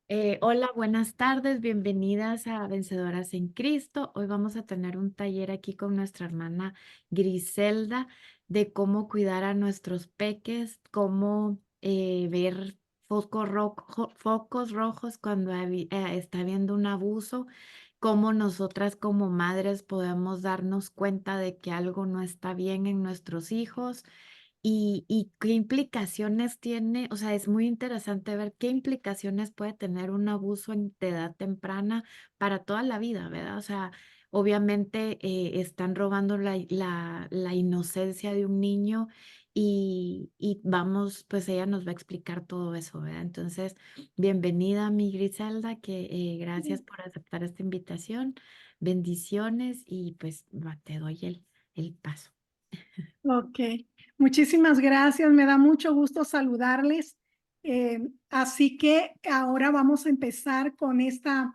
Hola, buenas tardes, bienvenidas a Vencedoras en Cristo. Hoy vamos a tener un taller aquí con nuestra hermana Griselda de cómo cuidar a nuestros peques, cómo ver focos rojos cuando está habiendo un abuso, cómo nosotras como madres podemos darnos cuenta de que algo no está bien en nuestros hijos y qué implicaciones tiene, o sea, es muy interesante ver qué implicaciones puede tener un abuso de edad temprana para toda la vida, ¿verdad? O sea, obviamente están robando la inocencia de un niño y vamos, pues ella nos va a explicar todo eso, ¿verdad? Entonces, bienvenida, mi Griselda, que gracias por aceptar esta invitación, bendiciones y pues te doy el paso. Ok, muchísimas gracias. Me da mucho gusto saludarles. Así que ahora vamos a empezar con esta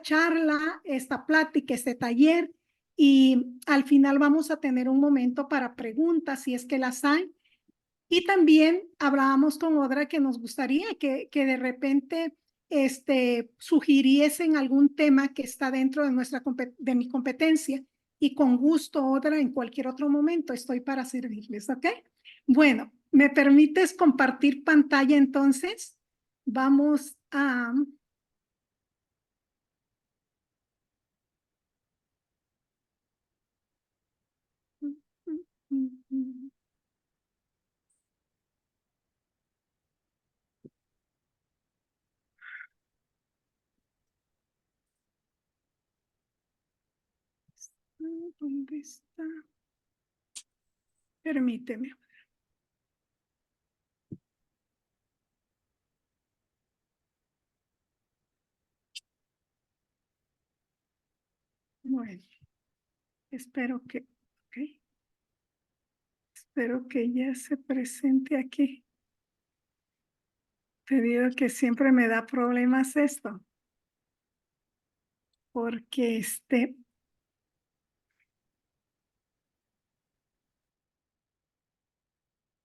charla, esta plática, este taller. Y al final vamos a tener un momento para preguntas, si es que las hay. Y también hablábamos con otra que nos gustaría que de repente sugiriesen algún tema que está dentro de de mi competencia y con gusto otra en cualquier otro momento estoy para servirles, ¿ok? Bueno, ¿me permites compartir pantalla entonces? Vamos a... ¿Dónde está? Permíteme. Bueno, espero que, ok, espero que ya se presente aquí. Te digo que siempre me da problemas esto, porque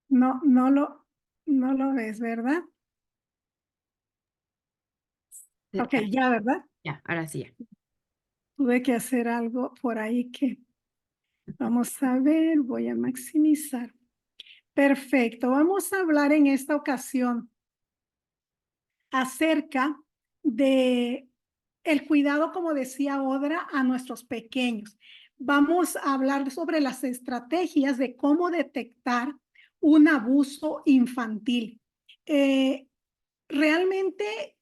no, no lo ves, ¿verdad? Ok, ya, ¿verdad? Ya, ahora sí, ya. Tuve que hacer algo por ahí que vamos a ver, voy a maximizar. Perfecto, vamos a hablar en esta ocasión acerca de el cuidado, como decía Odra, a nuestros pequeños. Vamos a hablar sobre las estrategias de cómo detectar un abuso infantil. Eh, Realmente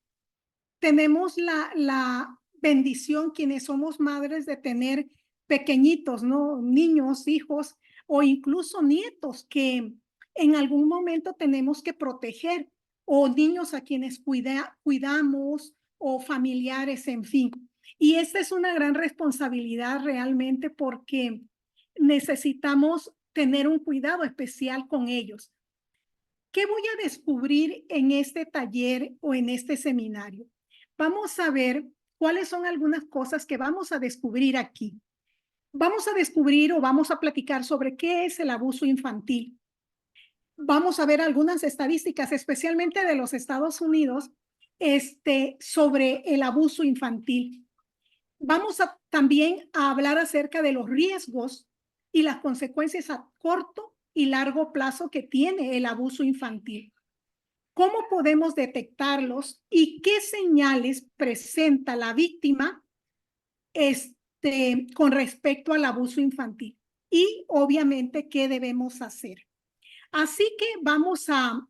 tenemos la bendición, quienes somos madres, de tener pequeñitos, ¿no? Niños, hijos o incluso nietos que en algún momento tenemos que proteger, o niños a quienes cuidamos, o familiares, en fin. Y esta es una gran responsabilidad realmente, porque necesitamos tener un cuidado especial con ellos. ¿Qué voy a descubrir en este taller o en este seminario? Vamos a ver cuáles son algunas cosas que vamos a descubrir aquí. Vamos a descubrir o vamos a platicar sobre qué es el abuso infantil. Vamos a ver algunas estadísticas, especialmente de los Estados Unidos, sobre el abuso infantil. Vamos también a hablar acerca de los riesgos y las consecuencias a corto y largo plazo que tiene el abuso infantil. ¿Cómo podemos detectarlos y qué señales presenta la víctima con respecto al abuso infantil? Y obviamente, ¿qué debemos hacer? Así que vamos a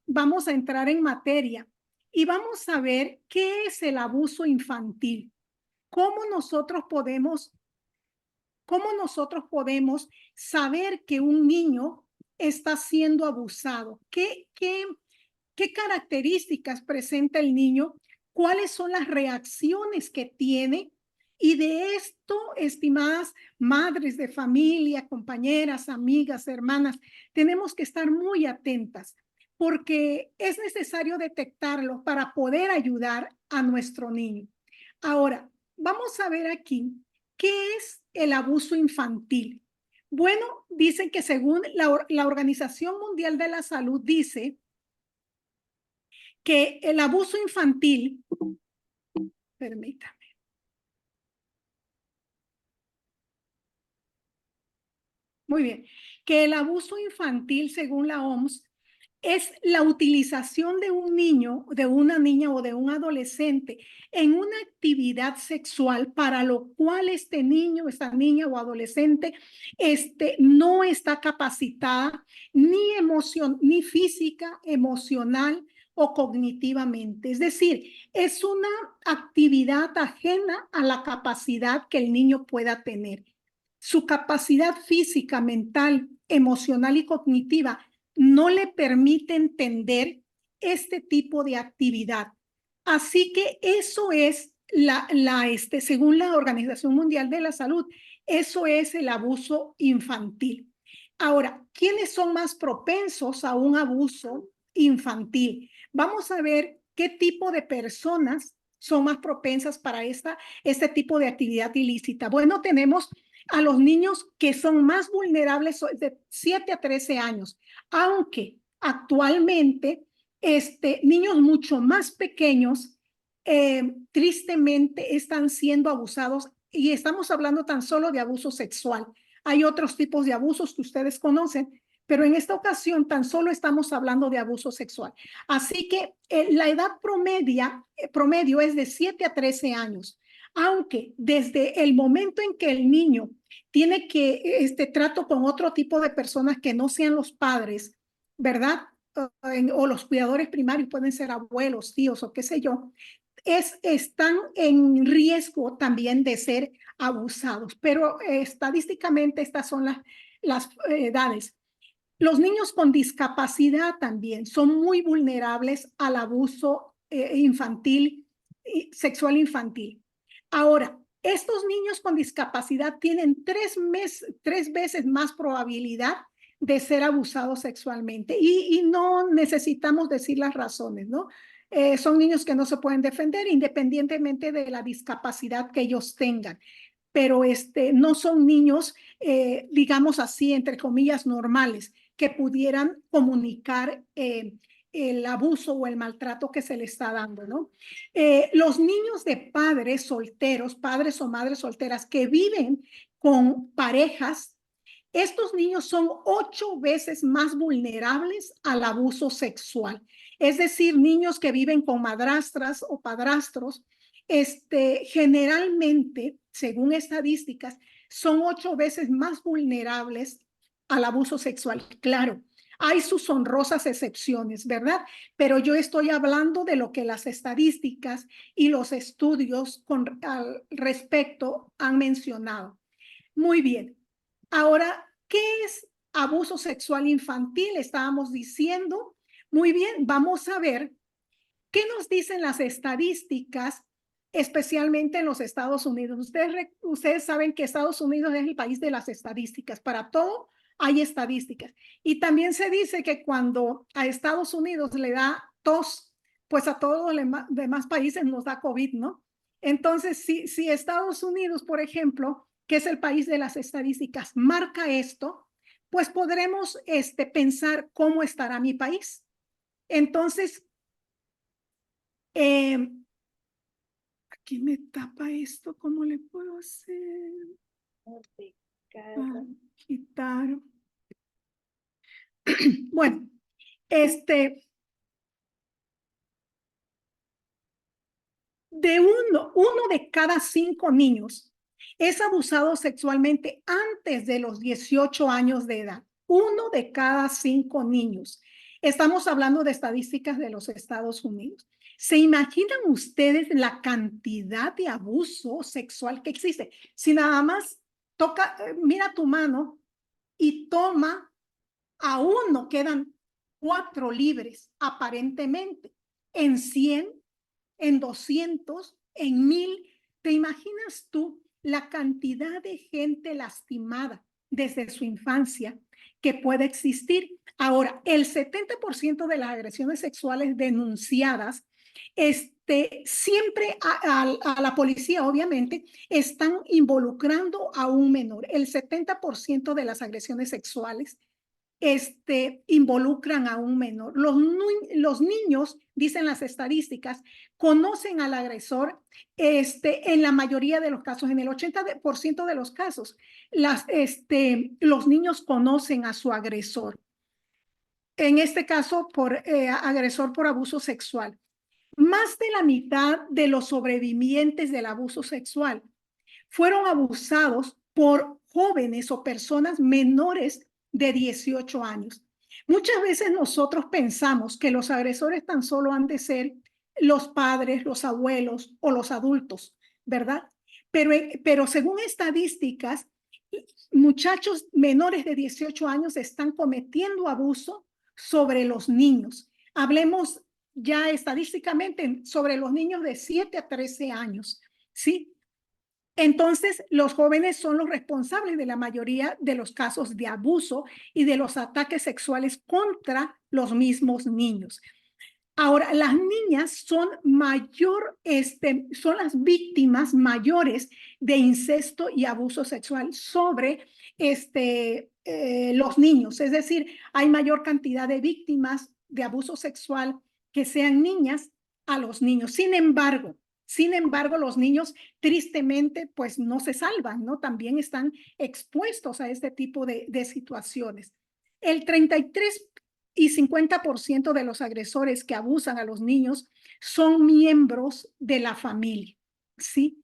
entrar en materia y vamos a ver qué es el abuso infantil. ¿Cómo nosotros podemos, cómo nosotros podemos saber que un niño está siendo abusado? ¿Qué características presenta el niño? ¿Cuáles son las reacciones que tiene? Y de esto, estimadas madres de familia, compañeras, amigas, hermanas, tenemos que estar muy atentas, porque es necesario detectarlo para poder ayudar a nuestro niño. Ahora, vamos a ver aquí qué es el abuso infantil. Bueno, dicen que según la Organización Mundial de la Salud, dice que el abuso infantil, permítame, muy bien, que el abuso infantil, según la OMS, es la utilización de un niño, de una niña o de un adolescente en una actividad sexual para lo cual este niño, esta niña o adolescente no está capacitada ni física, emocional o cognitivamente. Es decir, es una actividad ajena a la capacidad que el niño pueda tener. Su capacidad física, mental, emocional y cognitiva no le permite entender este tipo de actividad. Así que eso es según la Organización Mundial de la Salud, eso es el abuso infantil. Ahora, ¿quiénes son más propensos a un abuso infantil? Vamos a ver qué tipo de personas son más propensas para este tipo de actividad ilícita. Bueno, tenemos a los niños que son más vulnerables de 7 a 13 años, aunque actualmente niños mucho más pequeños tristemente están siendo abusados y estamos hablando tan solo de abuso sexual. Hay otros tipos de abusos que ustedes conocen, pero en esta ocasión tan solo estamos hablando de abuso sexual. Así que la edad promedio es de 7 a 13 años, aunque desde el momento en que el niño tiene que trato con otro tipo de personas que no sean los padres, ¿verdad? O los cuidadores primarios, pueden ser abuelos, tíos o qué sé yo, están en riesgo también de ser abusados. Pero estadísticamente estas son las edades. Los niños con discapacidad también son muy vulnerables al abuso infantil, sexual infantil. Ahora, estos niños con discapacidad tienen tres veces más probabilidad de ser abusados sexualmente y no necesitamos decir las razones, ¿no? Son niños que no se pueden defender independientemente de la discapacidad que ellos tengan, pero no son niños, digamos así, entre comillas, normales, que pudieran comunicar el abuso o el maltrato que se le está dando, ¿no? Los niños de padres solteros, padres o madres solteras que viven con parejas, estos niños son 8 veces más vulnerables al abuso sexual. Es decir, niños que viven con madrastras o padrastros, generalmente, según estadísticas, son 8 veces más vulnerables al abuso sexual. Claro, hay sus honrosas excepciones, ¿verdad? Pero yo estoy hablando de lo que las estadísticas y los estudios al respecto han mencionado. Muy bien. Ahora, ¿qué es abuso sexual infantil? Estábamos diciendo. Muy bien, vamos a ver qué nos dicen las estadísticas, especialmente en los Estados Unidos. Ustedes saben que Estados Unidos es el país de las estadísticas. Para todo hay estadísticas. Y también se dice que cuando a Estados Unidos le da tos, pues a todos los demás países nos da COVID, ¿no? Entonces, si Estados Unidos, por ejemplo, que es el país de las estadísticas, marca esto, pues podremos pensar cómo estará mi país. Entonces, aquí me tapa esto, ¿cómo le puedo hacer? Quitar. Bueno, uno de cada 5 niños es abusado sexualmente antes de los 18 años de edad. 1 de cada 5 niños. Estamos hablando de estadísticas de los Estados Unidos. ¿Se imaginan ustedes la cantidad de abuso sexual que existe? Si nada más mira tu mano y toma a uno, quedan 4 libres aparentemente. En 100, en 200, en 1000. ¿Te imaginas tú la cantidad de gente lastimada desde su infancia que puede existir? Ahora, el 70% de las agresiones sexuales denunciadas, siempre a la policía, obviamente, están involucrando a un menor. El 70% de las agresiones sexuales involucran a un menor. Los niños, dicen las estadísticas, conocen al agresor en la mayoría de los casos, en el 80% de los casos, los niños conocen a su agresor. En este caso, agresor por abuso sexual. Más de la mitad de los sobrevivientes del abuso sexual fueron abusados por jóvenes o personas menores de 18 años. Muchas veces nosotros pensamos que los agresores tan solo han de ser los padres, los abuelos o los adultos, ¿verdad? Pero según estadísticas, muchachos menores de 18 años están cometiendo abuso sobre los niños. Hablemos ya estadísticamente sobre los niños de 7 a 13 años, ¿sí? Entonces, los jóvenes son los responsables de la mayoría de los casos de abuso y de los ataques sexuales contra los mismos niños. Ahora, las niñas son son las víctimas mayores de incesto y abuso sexual sobre los niños. Es decir, hay mayor cantidad de víctimas de abuso sexual que sean niñas a los niños. Sin embargo, los niños tristemente pues no se salvan, ¿no? También están expuestos a este tipo de situaciones. El 33 y 50% de los agresores que abusan a los niños son miembros de la familia, ¿sí?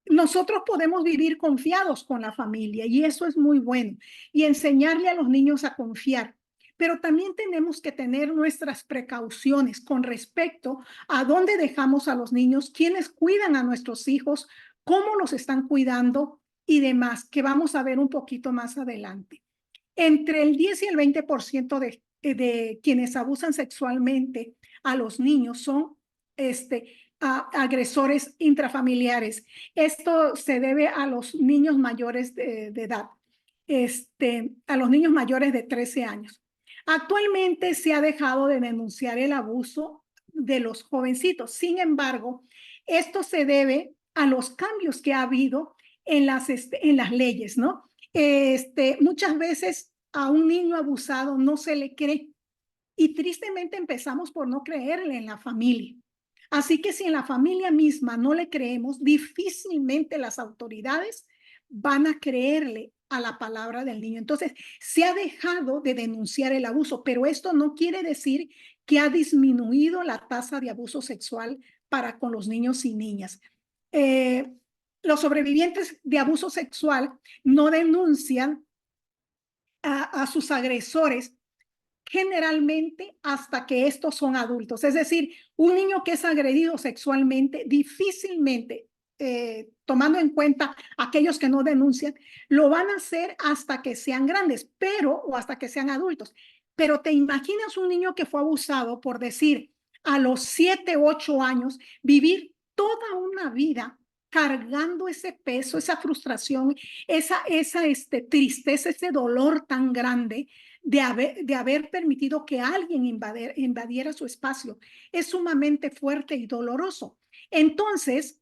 Nosotros podemos vivir confiados con la familia y eso es muy bueno y enseñarle a los niños a confiar. Pero también tenemos que tener nuestras precauciones con respecto a dónde dejamos a los niños, quiénes cuidan a nuestros hijos, cómo los están cuidando y demás, que vamos a ver un poquito más adelante. Entre el 10 y el 20% de quienes abusan sexualmente a los niños son agresores intrafamiliares. Esto se debe a los niños mayores de edad, a los niños mayores de 13 años. Actualmente se ha dejado de denunciar el abuso de los jovencitos. Sin embargo, esto se debe a los cambios que ha habido en las leyes, ¿no? Muchas veces a un niño abusado no se le cree y tristemente empezamos por no creerle en la familia. Así que si en la familia misma no le creemos, difícilmente las autoridades van a creerle a la palabra del niño. Entonces, se ha dejado de denunciar el abuso, pero esto no quiere decir que ha disminuido la tasa de abuso sexual para con los niños y niñas. Los sobrevivientes de abuso sexual no denuncian a sus agresores generalmente hasta que estos son adultos. Es decir, un niño que es agredido sexualmente difícilmente, tomando en cuenta aquellos que no denuncian, lo van a hacer hasta que sean grandes, o hasta que sean adultos. Pero te imaginas un niño que fue abusado, por decir, a los 7, 8 años, vivir toda una vida cargando ese peso, esa frustración, esa tristeza, ese dolor tan grande de haber permitido que alguien invadiera su espacio. Es sumamente fuerte y doloroso. Entonces,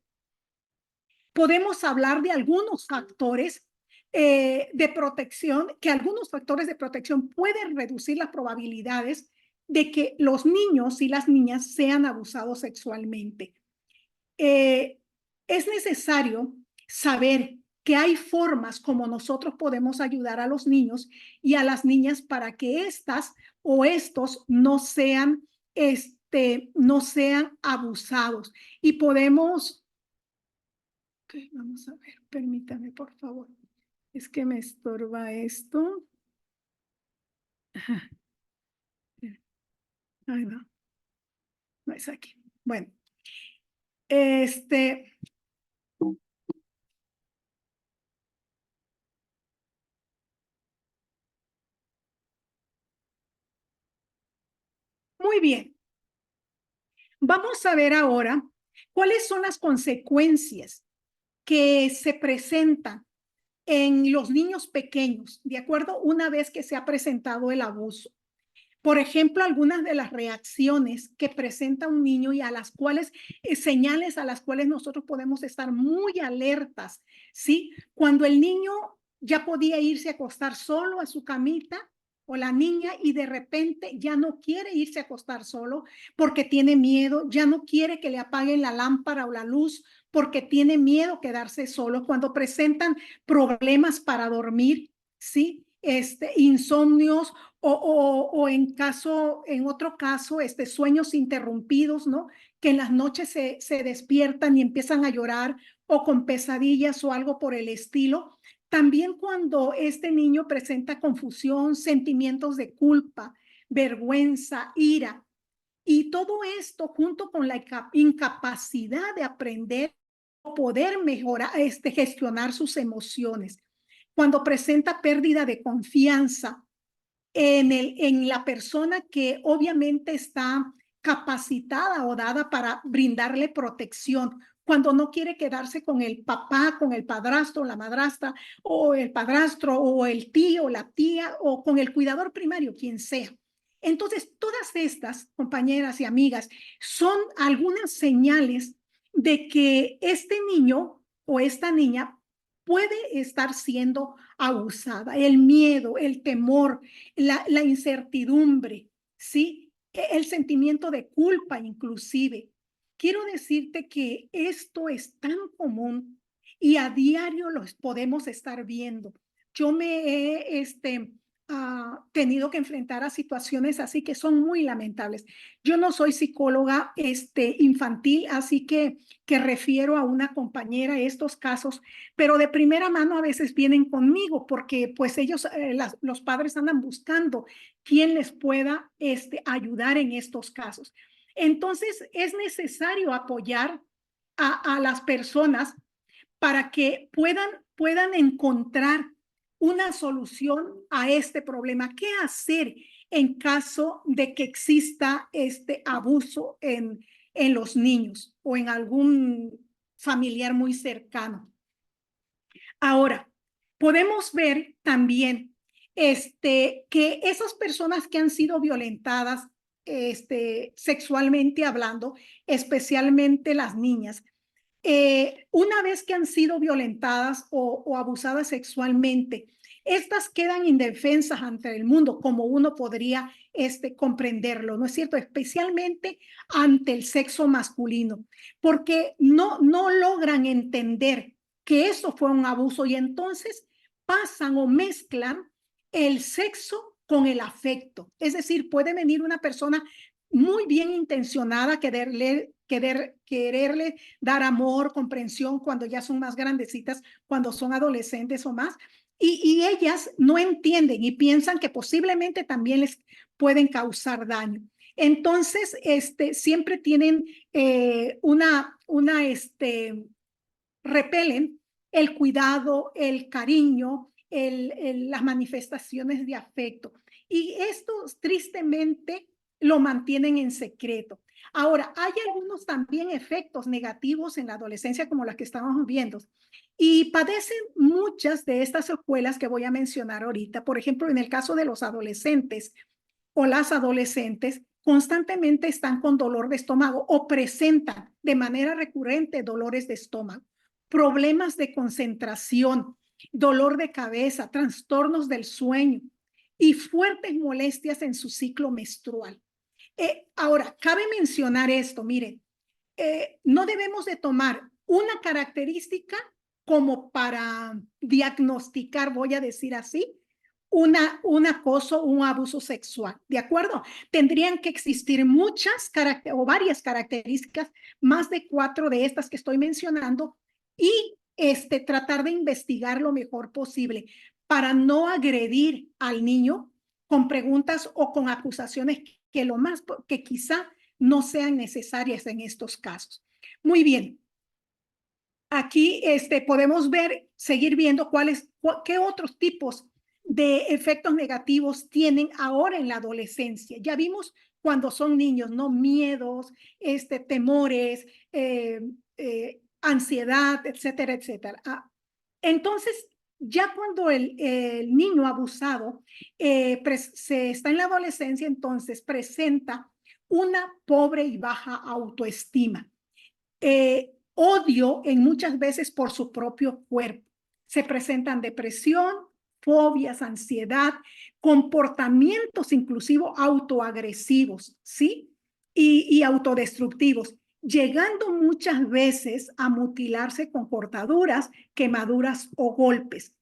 podemos hablar de algunos factores de protección, que algunos factores de protección pueden reducir las probabilidades de que los niños y las niñas sean abusados sexualmente. Es necesario saber que hay formas como nosotros podemos ayudar a los niños y a las niñas para que estas o estos no sean abusados. Y podemos, vamos a ver, permítame por favor, es que me estorba esto. Ay, no, no es aquí. Bueno, muy bien. Vamos a ver ahora cuáles son las consecuencias que se presentan en los niños pequeños, de acuerdo, una vez que se ha presentado el abuso. Por ejemplo, algunas de las reacciones que presenta un niño y a las cuales, señales a las cuales nosotros podemos estar muy alertas, ¿sí? Cuando el niño ya podía irse a acostar solo a su camita, o la niña, y de repente ya no quiere irse a acostar solo porque tiene miedo, ya no quiere que le apaguen la lámpara o la luz porque tiene miedo quedarse solo. Cuando presentan problemas para dormir, ¿sí? Insomnios o en otro caso, sueños interrumpidos, ¿no? Que en las noches se despiertan y empiezan a llorar, o con pesadillas o algo por el estilo. También cuando este niño presenta confusión, sentimientos de culpa, vergüenza, ira, y todo esto junto con la incapacidad de aprender o poder mejorar, gestionar sus emociones. Cuando presenta pérdida de confianza en la persona que obviamente está capacitada o dada para brindarle protección, cuando no quiere quedarse con el papá, con el padrastro, la madrastra, o el padrastro, o el tío, la tía, o con el cuidador primario, quien sea. Entonces, todas estas, compañeras y amigas, son algunas señales de que este niño o esta niña puede estar siendo abusada. El miedo, el temor, la incertidumbre, ¿sí? El sentimiento de culpa inclusive. Quiero decirte que esto es tan común y a diario los podemos estar viendo. Yo me he tenido que enfrentar a situaciones así que son muy lamentables. Yo no soy psicóloga infantil, así que refiero a una compañera estos casos, pero de primera mano a veces vienen conmigo porque pues ellos, los padres andan buscando quién les pueda ayudar en estos casos. Entonces es necesario apoyar a las personas para que puedan encontrar una solución a este problema. ¿Qué hacer en caso de que exista este abuso en los niños o en algún familiar muy cercano? Ahora, podemos ver también que esas personas que han sido violentadas sexualmente hablando, especialmente las niñas, una vez que han sido violentadas o abusadas sexualmente, estas quedan indefensas ante el mundo, como uno podría comprenderlo, ¿no es cierto? Especialmente ante el sexo masculino, porque no logran entender que eso fue un abuso y entonces pasan o mezclan el sexo con el afecto. Es decir, puede venir una persona muy bien intencionada, quererle dar amor, comprensión cuando ya son más grandecitas, cuando son adolescentes o más, y ellas no entienden y piensan que posiblemente también les pueden causar daño. Entonces, siempre tienen repelen el cuidado, el cariño, las manifestaciones de afecto. Y esto tristemente lo mantienen en secreto. Ahora, hay algunos también efectos negativos en la adolescencia como las que estábamos viendo. Y padecen muchas de estas secuelas que voy a mencionar ahorita. Por ejemplo, en el caso de los adolescentes o las adolescentes, constantemente están con dolor de estómago o presentan de manera recurrente dolores de estómago, problemas de concentración, dolor de cabeza, trastornos del sueño y fuertes molestias en su ciclo menstrual. Ahora, cabe mencionar esto, miren, no debemos de tomar una característica como para diagnosticar, voy a decir así, un acoso, un abuso sexual, ¿de acuerdo? Tendrían que existir muchas o varias características, más de 4 de estas que estoy mencionando, y tratar de investigar lo mejor posible para no agredir al niño con preguntas o con acusaciones que quizá no sean necesarias en estos casos. Muy bien. Aquí podemos seguir viendo qué otros tipos de efectos negativos tienen ahora en la adolescencia. Ya vimos cuando son niños, ¿no? Miedos, temores, ansiedad, etcétera, etcétera. Entonces, ya cuando el niño abusado se está en la adolescencia, entonces presenta una pobre y baja autoestima. Odio en muchas veces por su propio cuerpo, Se presentan depresión, fobias, ansiedad, comportamientos inclusive autoagresivos, ¿sí? Y autodestructivos, llegando muchas veces a mutilarse con cortaduras, quemaduras o golpes.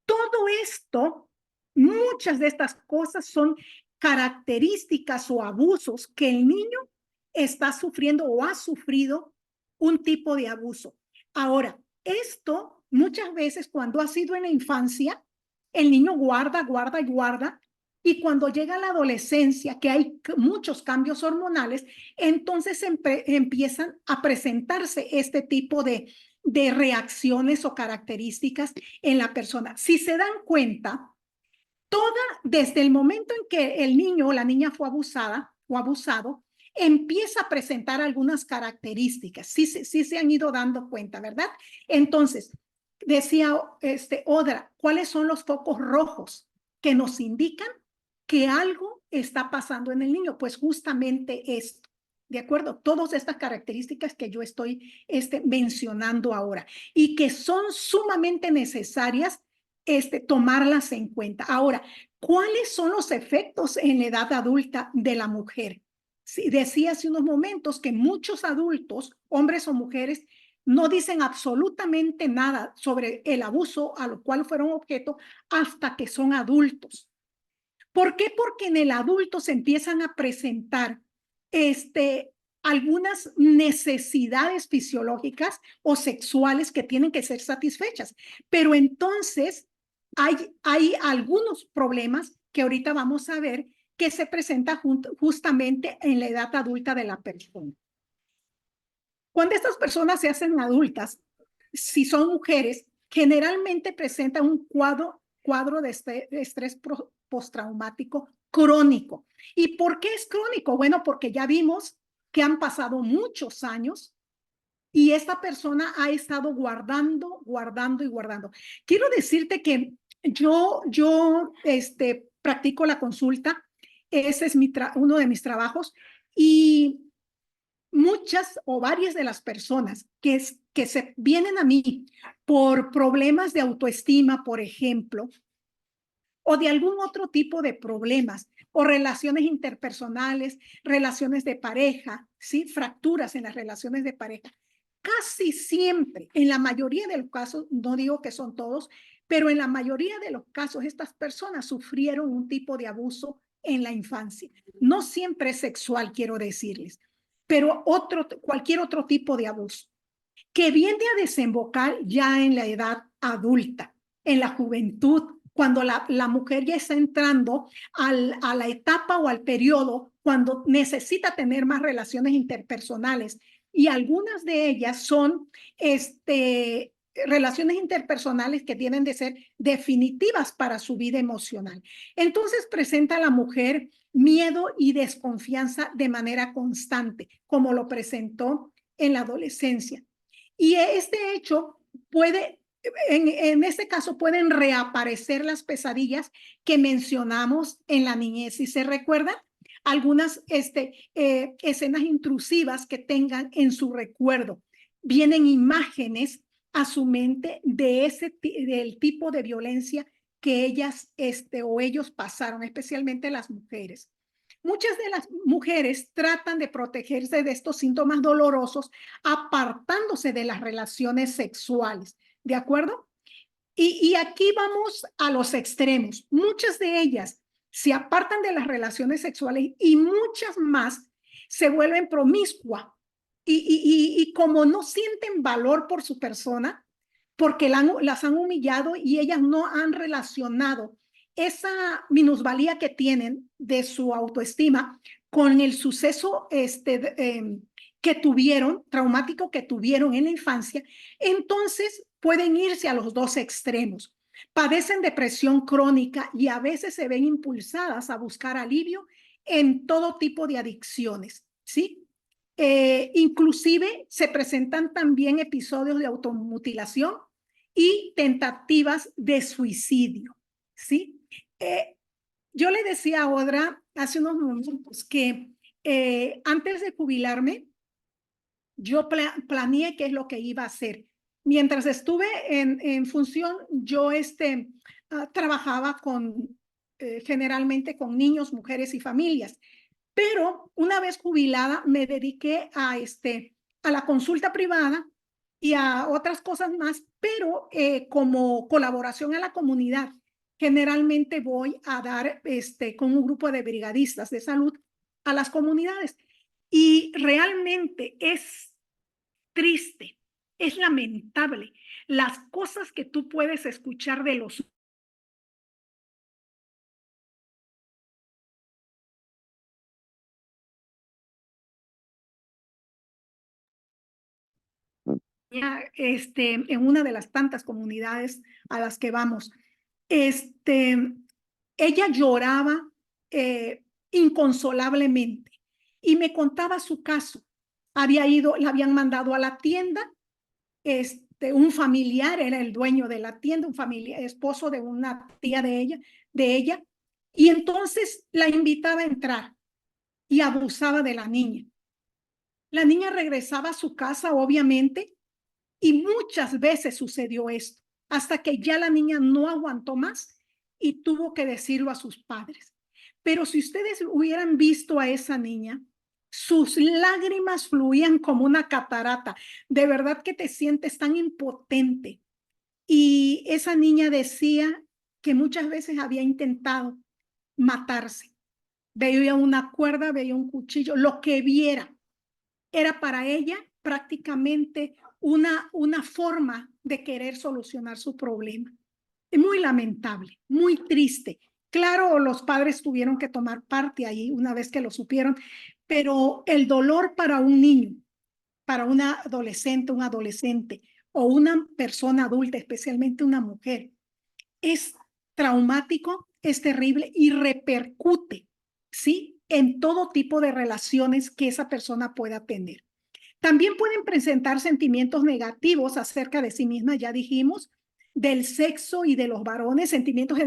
Todo esto, muchas de estas cosas son características o abusos que el niño está sufriendo o ha sufrido un tipo de abuso. Ahora, esto muchas veces cuando ha sido en la infancia, el niño guarda, guarda y guarda, y cuando llega a la adolescencia, que hay muchos cambios hormonales, entonces empiezan a presentarse este tipo de reacciones o características en la persona. Si se dan cuenta, desde el momento en que el niño o la niña fue abusada o abusado, empieza a presentar algunas características. Sí se han ido dando cuenta, ¿verdad? Entonces, decía Odra, ¿cuáles son los focos rojos que nos indican que algo está pasando en el niño? Pues justamente esto. ¿De acuerdo? Todas estas características que yo estoy mencionando ahora y que son sumamente necesarias tomarlas en cuenta. Ahora, ¿cuáles son los efectos en la edad adulta de la mujer? Sí, decía hace unos momentos que muchos adultos, hombres o mujeres, no dicen absolutamente nada sobre el abuso a lo cual fueron objeto hasta que son adultos. ¿Por qué? Porque en el adulto se empiezan a presentar algunas necesidades fisiológicas o sexuales que tienen que ser satisfechas. Pero entonces hay algunos problemas que ahorita vamos a ver que se presentan justamente en la edad adulta de la persona. Cuando estas personas se hacen adultas, si son mujeres, generalmente presentan un cuadro de estrés postraumático crónico. ¿Y por qué es crónico? Bueno, porque ya vimos que han pasado muchos años y esta persona ha estado guardando, guardando y guardando. Quiero decirte que yo practico la consulta, ese es uno de mis trabajos, y muchas o varias de las personas que se vienen a mí por problemas de autoestima, por ejemplo, o de algún otro tipo de problemas, o relaciones interpersonales, relaciones de pareja, ¿sí? Fracturas en las relaciones de pareja. Casi siempre, en la mayoría de los casos, no digo que son todos, pero en la mayoría de los casos, estas personas sufrieron un tipo de abuso en la infancia. No siempre es sexual, quiero decirles, pero cualquier otro tipo de abuso que viene a desembocar ya en la edad adulta, en la juventud, cuando la mujer ya está entrando a la etapa o al periodo cuando necesita tener más relaciones interpersonales. Y algunas de ellas son relaciones interpersonales que tienen de ser definitivas para su vida emocional. Entonces presenta a la mujer miedo y desconfianza de manera constante, como lo presentó en la adolescencia. Y este hecho puede, en este caso, pueden reaparecer las pesadillas que mencionamos en la niñez. Si se recuerdan, algunas escenas intrusivas que tengan en su recuerdo. Vienen imágenes a su mente del tipo de violencia que ellas o ellos pasaron, especialmente las mujeres. Muchas de las mujeres tratan de protegerse de estos síntomas dolorosos apartándose de las relaciones sexuales, ¿de acuerdo? Y aquí vamos a los extremos. Muchas de ellas se apartan de las relaciones sexuales y muchas más se vuelven promiscuas. Y como no sienten valor por su persona, porque las han humillado y ellas no han relacionado esa minusvalía que tienen de su autoestima con el suceso que tuvieron, traumático que tuvieron en la infancia, entonces pueden irse a los dos extremos. Padecen depresión crónica y a veces se ven impulsadas a buscar alivio en todo tipo de adicciones, ¿sí? Inclusive se presentan también episodios de automutilación y tentativas de suicidio, ¿sí? Yo le decía a Odra hace unos momentos que antes de jubilarme, yo planeé qué es lo que iba a hacer. Mientras estuve en función, yo trabajaba generalmente con niños, mujeres y familias. Pero una vez jubilada me dediqué a la consulta privada y a otras cosas más, pero como colaboración a la comunidad. Generalmente voy a dar con un grupo de brigadistas de salud a las comunidades. Y realmente es triste, es lamentable las cosas que tú puedes escuchar de los en una de las tantas comunidades a las que vamos. Ella lloraba inconsolablemente y me contaba su caso. La habían mandado a la tienda, un familiar era el dueño de la tienda, un familiar, esposo de una tía de ella, y entonces la invitaba a entrar y abusaba de la niña. La niña regresaba a su casa, obviamente, y muchas veces sucedió esto, hasta que ya la niña no aguantó más y tuvo que decirlo a sus padres. Pero si ustedes hubieran visto a esa niña, sus lágrimas fluían como una catarata. De verdad que te sientes tan impotente. Y esa niña decía que muchas veces había intentado matarse. Veía una cuerda, veía un cuchillo, lo que viera era para ella prácticamente una forma de querer solucionar su problema. Es muy lamentable, muy triste. Claro, los padres tuvieron que tomar parte ahí una vez que lo supieron, pero el dolor para un niño, para una adolescente, un adolescente o una persona adulta, especialmente una mujer, es traumático, es terrible y repercute, ¿sí? En todo tipo de relaciones que esa persona pueda tener. También pueden presentar sentimientos negativos acerca de sí misma, ya dijimos, del sexo y de los varones, sentimientos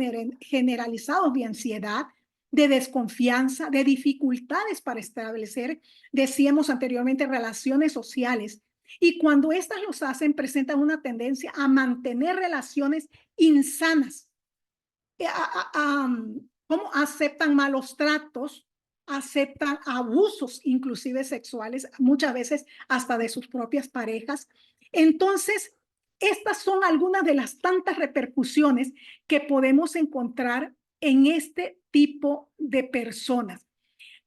generalizados de ansiedad, de desconfianza, de dificultades para establecer, decíamos anteriormente, relaciones sociales. Y cuando éstas los hacen, presentan una tendencia a mantener relaciones insanas, cómo aceptan malos tratos, aceptan abusos inclusive sexuales, muchas veces hasta de sus propias parejas. Entonces, estas son algunas de las tantas repercusiones que podemos encontrar en este tipo de personas.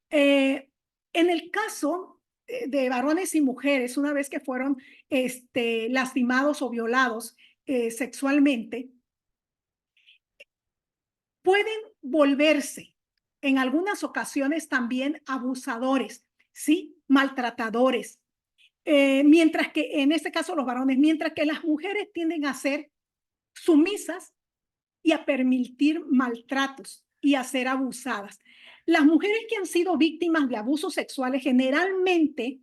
En el caso de varones y mujeres, una vez que fueron lastimados o violados sexualmente, pueden volverse en algunas ocasiones también abusadores, ¿sí? Maltratadores. Mientras que en este caso los varones, mientras que las mujeres tienden a ser sumisas y a permitir maltratos y a ser abusadas. Las mujeres que han sido víctimas de abusos sexuales generalmente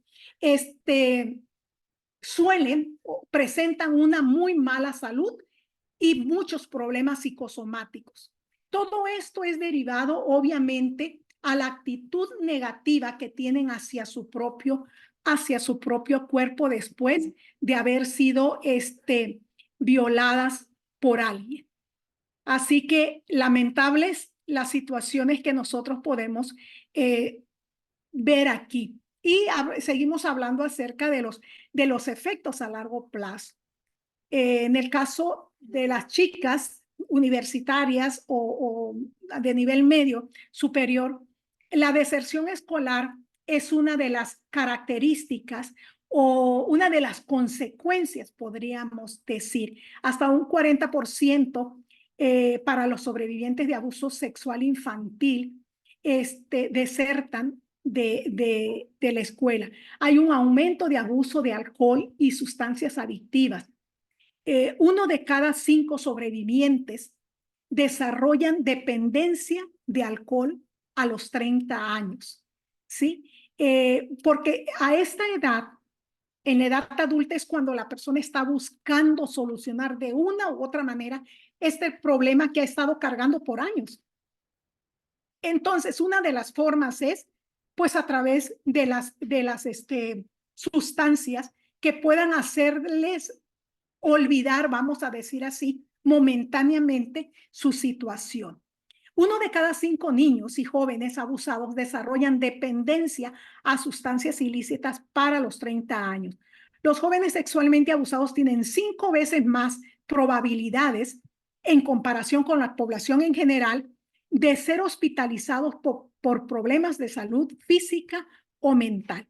suelen o presentan una muy mala salud y muchos problemas psicosomáticos. Todo esto es derivado, obviamente, a la actitud negativa que tienen hacia su propio cuerpo después de haber sido violadas por alguien. Así que lamentables las situaciones que nosotros podemos ver aquí. Y seguimos hablando acerca de los efectos a largo plazo. En el caso de las chicas universitarias o de nivel medio superior, la deserción escolar es una de las características o una de las consecuencias, podríamos decir. Hasta un 40% para los sobrevivientes de abuso sexual infantil desertan de la escuela. Hay un aumento de abuso de alcohol y sustancias adictivas. 1 de cada 5 sobrevivientes desarrollan dependencia de alcohol a los 30 años, ¿sí? Porque a esta edad, en la edad adulta es cuando la persona está buscando solucionar de una u otra manera este problema que ha estado cargando por años. Entonces, una de las formas es, pues, a través de las sustancias que puedan hacerles olvidar, vamos a decir así, momentáneamente su situación. 1 de cada 5 niños y jóvenes abusados desarrollan dependencia a sustancias ilícitas para los 30 años. Los jóvenes sexualmente abusados tienen 5 veces más probabilidades en comparación con la población en general de ser hospitalizados por problemas de salud física o mental.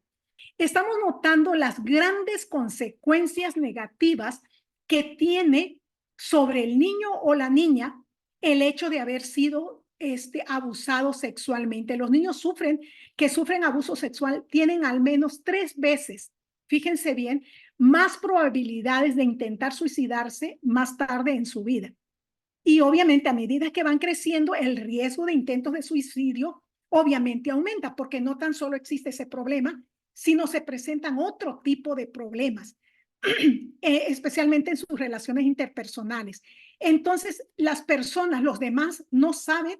Estamos notando las grandes consecuencias negativas que tiene sobre el niño o la niña el hecho de haber sido abusado sexualmente. Los niños que sufren abuso sexual tienen al menos 3 veces, fíjense bien, más probabilidades de intentar suicidarse más tarde en su vida. Y obviamente a medida que van creciendo, el riesgo de intentos de suicidio obviamente aumenta, porque no tan solo existe ese problema, sino se presentan otro tipo de problemas, especialmente en sus relaciones interpersonales. Entonces, las personas, los demás, no saben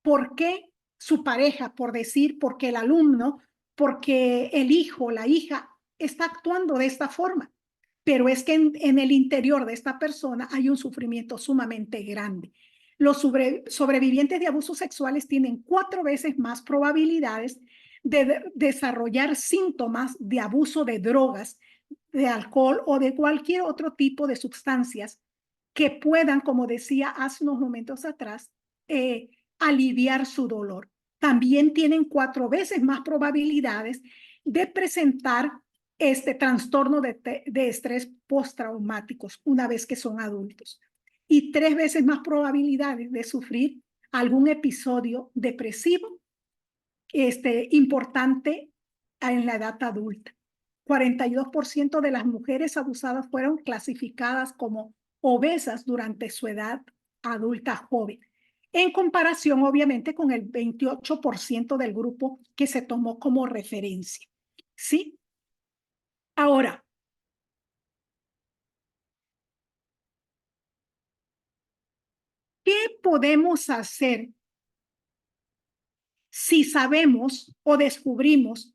por qué su pareja, por decir, porque el alumno, porque el hijo, la hija, está actuando de esta forma. Pero es que en el interior de esta persona hay un sufrimiento sumamente grande. Los sobrevivientes de abusos sexuales tienen 4 veces más probabilidades de desarrollar síntomas de abuso de drogas, de alcohol o de cualquier otro tipo de sustancias que puedan, como decía hace unos momentos atrás, aliviar su dolor. También tienen 4 veces más probabilidades de presentar este trastorno de estrés postraumáticos una vez que son adultos. Y 3 veces más probabilidades de sufrir algún episodio depresivo importante en la edad adulta. 42% de las mujeres abusadas fueron clasificadas como obesas durante su edad adulta joven, en comparación obviamente con el 28% del grupo que se tomó como referencia. ¿Sí? Ahora, ¿qué podemos hacer si sabemos o descubrimos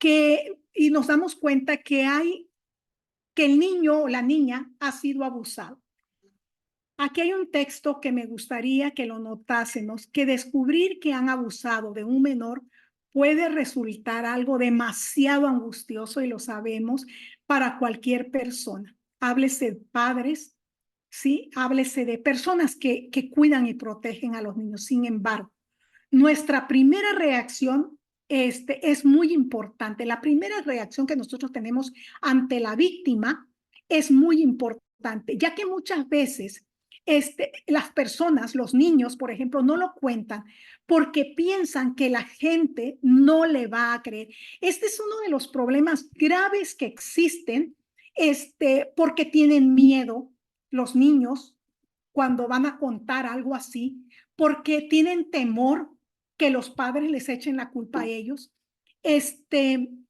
y nos damos cuenta que el niño o la niña ha sido abusado? Aquí hay un texto que me gustaría que lo notásemos, que descubrir que han abusado de un menor puede resultar algo demasiado angustioso, y lo sabemos, para cualquier persona. Háblese de padres, ¿sí? Háblese de personas que cuidan y protegen a los niños. Sin embargo, nuestra primera reacción es muy importante. La primera reacción que nosotros tenemos ante la víctima es muy importante, ya que muchas veces las personas, los niños, por ejemplo, no lo cuentan porque piensan que la gente no le va a creer. Este es uno de los problemas graves que existen, porque tienen miedo los niños cuando van a contar algo así, porque tienen temor que los padres les echen la culpa a ellos,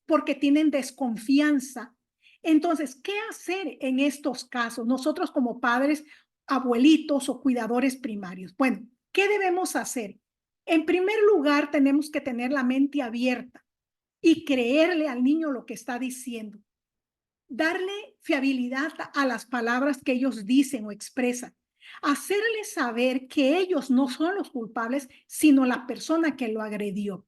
porque tienen desconfianza. Entonces, ¿qué hacer en estos casos? Nosotros como padres, abuelitos o cuidadores primarios. Bueno, ¿qué debemos hacer? En primer lugar, tenemos que tener la mente abierta y creerle al niño lo que está diciendo. Darle fiabilidad a las palabras que ellos dicen o expresan. Hacerles saber que ellos no son los culpables, sino la persona que lo agredió.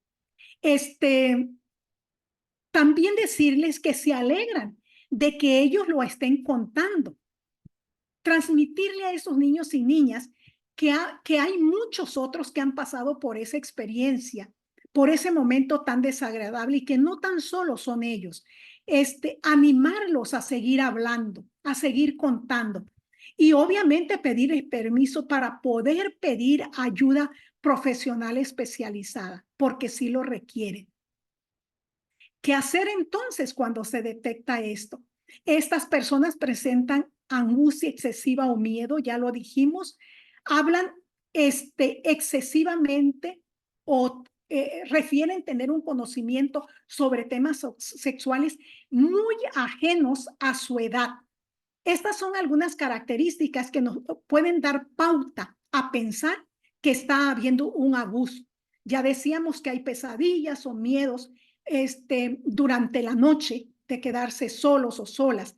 También decirles que se alegran de que ellos lo estén contando. Transmitirle a esos niños y niñas que hay muchos otros que han pasado por esa experiencia, por ese momento tan desagradable, y que no tan solo son ellos. Animarlos a seguir hablando, a seguir contando. Y obviamente pedirles permiso para poder pedir ayuda profesional especializada, porque sí lo requieren. ¿Qué hacer entonces cuando se detecta esto? Estas personas presentan angustia excesiva o miedo, ya lo dijimos, hablan excesivamente o refieren tener un conocimiento sobre temas sexuales muy ajenos a su edad. Estas son algunas características que nos pueden dar pauta a pensar que está habiendo un abuso. Ya decíamos que hay pesadillas o miedos durante la noche, de quedarse solos o solas.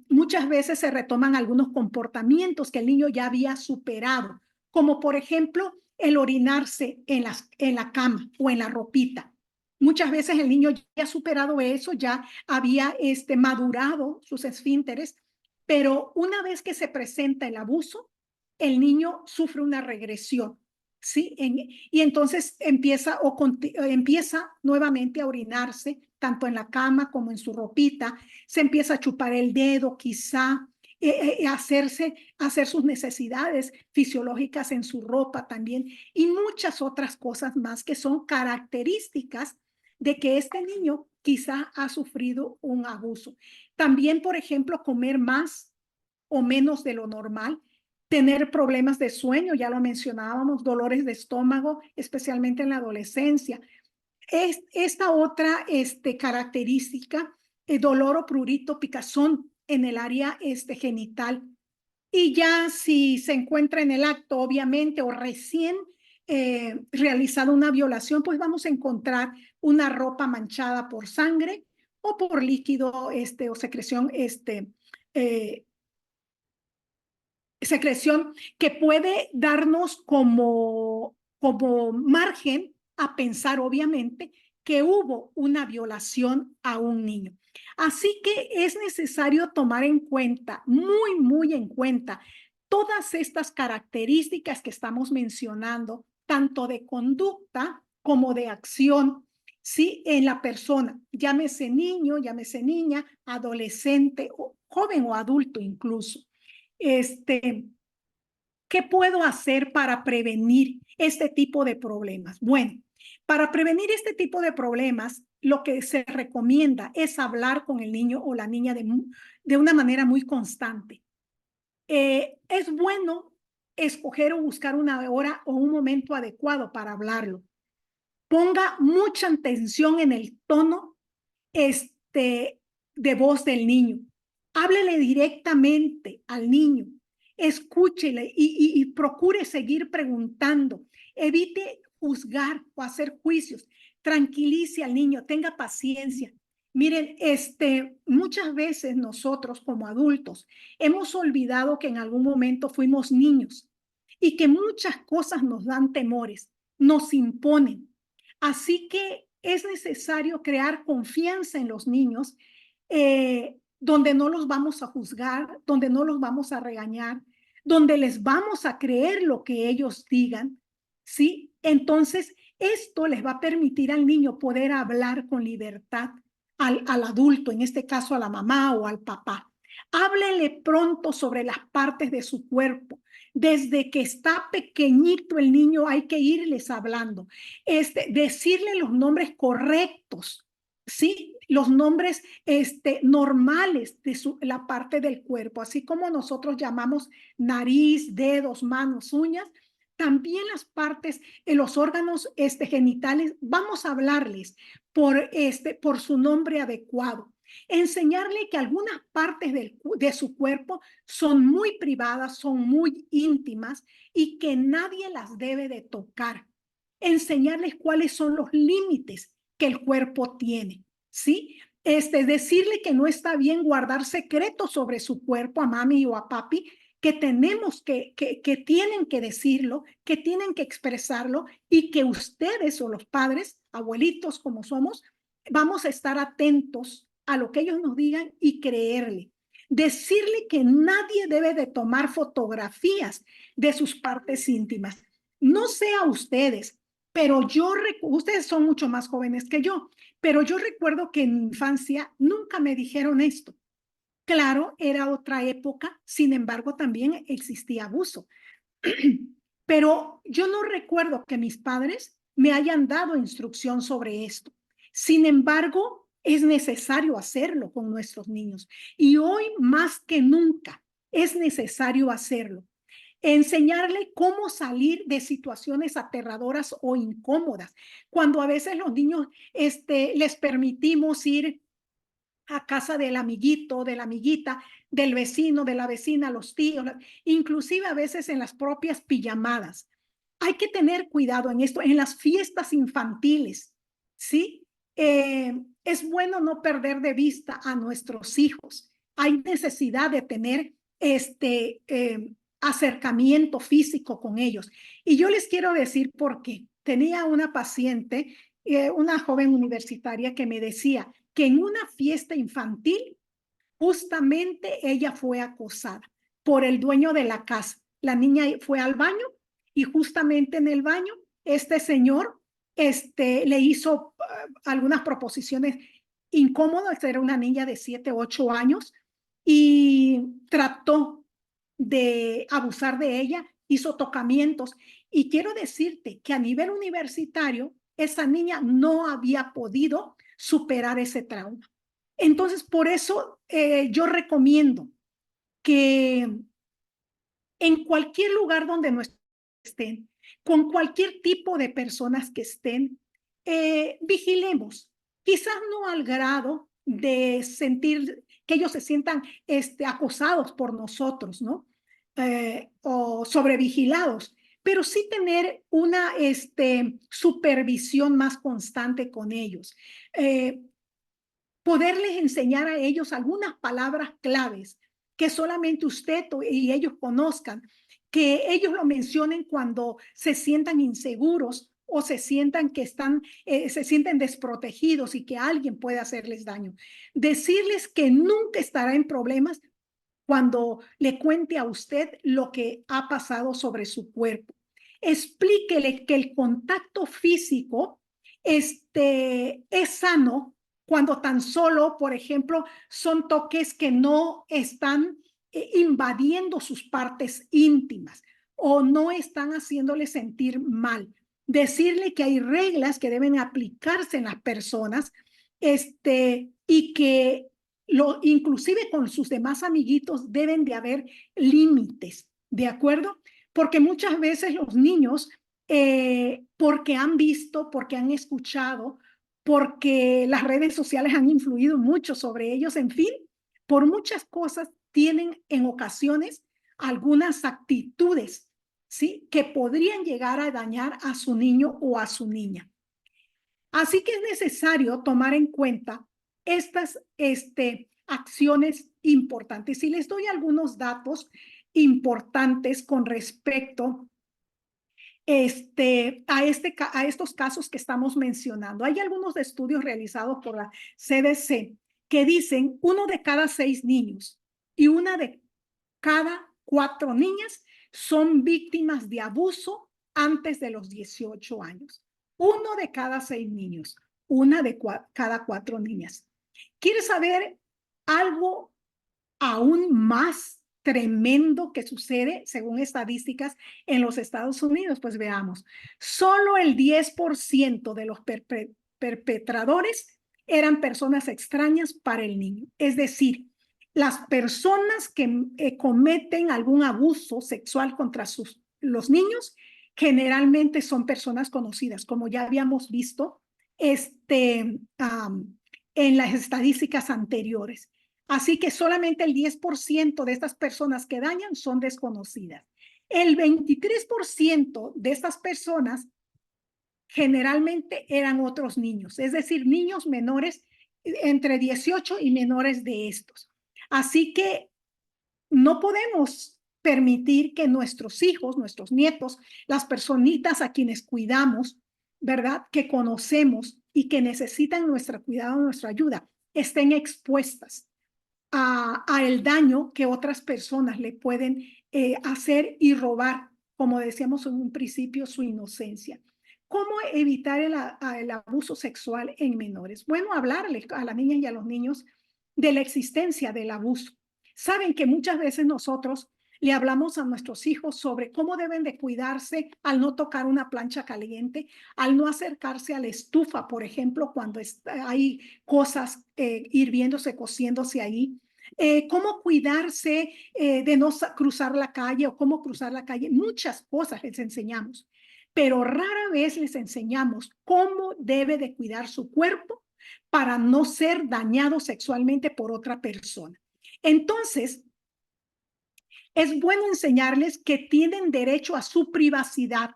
muchas veces se retoman algunos comportamientos que el niño ya había superado, como por ejemplo el orinarse en la cama o en la ropita. Muchas veces el niño ya ha superado eso, ya había madurado sus esfínteres, pero una vez que se presenta el abuso, el niño sufre una regresión, ¿sí? Y entonces empieza nuevamente a orinarse, tanto en la cama como en su ropita, se empieza a chupar el dedo, quizá, hacer sus necesidades fisiológicas en su ropa también, y muchas otras cosas más que son características de que este niño quizá ha sufrido un abuso. También, por ejemplo, comer más o menos de lo normal, tener problemas de sueño, ya lo mencionábamos, dolores de estómago, especialmente en la adolescencia. Esta otra característica, dolor o prurito, picazón en el área genital. Y ya si se encuentra en el acto, obviamente, o recién realizado una violación, pues vamos a encontrar una ropa manchada por sangre o por líquido o secreción eh, secreción que puede darnos como margen a pensar, obviamente, que hubo una violación a un niño. Así que es necesario tomar en cuenta, muy, muy en cuenta, todas estas características que estamos mencionando, tanto de conducta como de acción, ¿sí? En la persona, llámese niño, llámese niña, adolescente, o joven o adulto incluso. ¿Qué puedo hacer para prevenir este tipo de problemas? Bueno, para prevenir este tipo de problemas, lo que se recomienda es hablar con el niño o la niña de una manera muy constante. Es bueno escoger o buscar una hora o un momento adecuado para hablarlo. Ponga mucha atención en el tono de voz del niño. Háblele directamente al niño, escúchele y procure seguir preguntando. Evite juzgar o hacer juicios. Tranquilice al niño, tenga paciencia. Miren, muchas veces nosotros como adultos hemos olvidado que en algún momento fuimos niños y que muchas cosas nos dan temores, nos imponen. Así que es necesario crear confianza en los niños, donde no los vamos a juzgar, donde no los vamos a regañar, donde les vamos a creer lo que ellos digan, ¿sí? Entonces, esto les va a permitir al niño poder hablar con libertad al adulto, en este caso a la mamá o al papá. Háblele pronto sobre las partes de su cuerpo. Desde que está pequeñito el niño hay que irles hablando. Decirle los nombres correctos, ¿sí? Los nombres normales de la parte del cuerpo, así como nosotros llamamos nariz, dedos, manos, uñas, también las partes, los órganos genitales, vamos a hablarles por su nombre adecuado. Enseñarle que algunas partes de su cuerpo son muy privadas, son muy íntimas y que nadie las debe de tocar. Enseñarles cuáles son los límites que el cuerpo tiene, ¿sí? Decirle que no está bien guardar secretos sobre su cuerpo a mami o a papi, que tenemos que tienen que decirlo, que tienen que expresarlo y que ustedes o los padres, abuelitos como somos, vamos a estar atentos a lo que ellos nos digan y creerle. Decirle que nadie debe de tomar fotografías de sus partes íntimas. No sé a ustedes, pero ustedes son mucho más jóvenes que yo, pero yo recuerdo que en mi infancia nunca me dijeron esto. Claro, era otra época, sin embargo, también existía abuso. Pero yo no recuerdo que mis padres me hayan dado instrucción sobre esto. Sin embargo, es necesario hacerlo con nuestros niños. Y hoy más que nunca es necesario hacerlo. Enseñarle cómo salir de situaciones aterradoras o incómodas. Cuando a veces los niños les permitimos ir a casa del amiguito, de la amiguita, del vecino, de la vecina, los tíos, inclusive a veces en las propias pijamadas. Hay que tener cuidado en esto, en las fiestas infantiles, ¿sí? Es bueno no perder de vista a nuestros hijos, hay necesidad de tener acercamiento físico con ellos. Y yo les quiero decir por qué. Tenía una paciente, una joven universitaria, que me decía que en una fiesta infantil justamente ella fue acosada por el dueño de la casa. La niña fue al baño y justamente en el baño este señor le hizo algunas proposiciones incómodas. Era una niña de 7, 8 años y trató de abusar de ella, hizo tocamientos. Y quiero decirte que a nivel universitario, esa niña no había podido superar ese trauma. Entonces, por eso yo recomiendo que en cualquier lugar donde no estén, con cualquier tipo de personas que estén, vigilemos. Quizás no al grado de sentir que ellos se sientan acosados por nosotros, ¿no? O sobrevigilados, pero sí tener una supervisión más constante con ellos. Poderles enseñar a ellos algunas palabras claves que solamente usted y ellos conozcan, que ellos lo mencionen cuando se sientan inseguros o se sientan que se sienten desprotegidos y que alguien puede hacerles daño. Decirles que nunca estará en problemas cuando le cuente a usted lo que ha pasado sobre su cuerpo. Explíquele que el contacto físico es sano cuando tan solo, por ejemplo, son toques que no están invadiendo sus partes íntimas o no están haciéndole sentir mal. Decirle que hay reglas que deben aplicarse en las personas y que inclusive con sus demás amiguitos deben de haber límites, ¿de acuerdo? Porque muchas veces los niños, porque han visto, porque han escuchado, porque las redes sociales han influido mucho sobre ellos, en fin, por muchas cosas tienen en ocasiones algunas actitudes, ¿sí? Que podrían llegar a dañar a su niño o a su niña. Así que es necesario tomar en cuenta estas acciones importantes. Y les doy algunos datos importantes con respecto a estos casos que estamos mencionando. Hay algunos estudios realizados por la CDC que dicen 1 de cada 6 niños y 1 de cada 4 niñas son víctimas de abuso antes de los 18 años. 1 de cada 6 niños, 1 de cada 4 niñas. ¿Quieres saber algo aún más tremendo que sucede según estadísticas en los Estados Unidos? Pues veamos, solo el 10% de los perpetradores eran personas extrañas para el niño. Es decir, las personas que cometen algún abuso sexual contra los niños generalmente son personas conocidas, como ya habíamos visto en las estadísticas anteriores. Así que solamente el 10% de estas personas que dañan son desconocidas. El 23% de estas personas generalmente eran otros niños, es decir, niños menores entre 18 y menores de estos. Así que no podemos permitir que nuestros hijos, nuestros nietos, las personitas a quienes cuidamos, ¿verdad? Que conocemos y que necesitan nuestro cuidado, nuestra ayuda, estén expuestas a el daño que otras personas le pueden hacer y robar, como decíamos en un principio, su inocencia. ¿Cómo evitar el abuso sexual en menores? Bueno, hablarles a las niñas y a los niños de la existencia del abuso. Saben que muchas veces nosotros le hablamos a nuestros hijos sobre cómo deben de cuidarse al no tocar una plancha caliente, al no acercarse a la estufa, por ejemplo, cuando hay cosas hirviéndose, cociéndose ahí. Cómo cuidarse de no cruzar la calle o cómo cruzar la calle. Muchas cosas les enseñamos, pero rara vez les enseñamos cómo debe de cuidar su cuerpo para no ser dañado sexualmente por otra persona. Entonces, es bueno enseñarles que tienen derecho a su privacidad,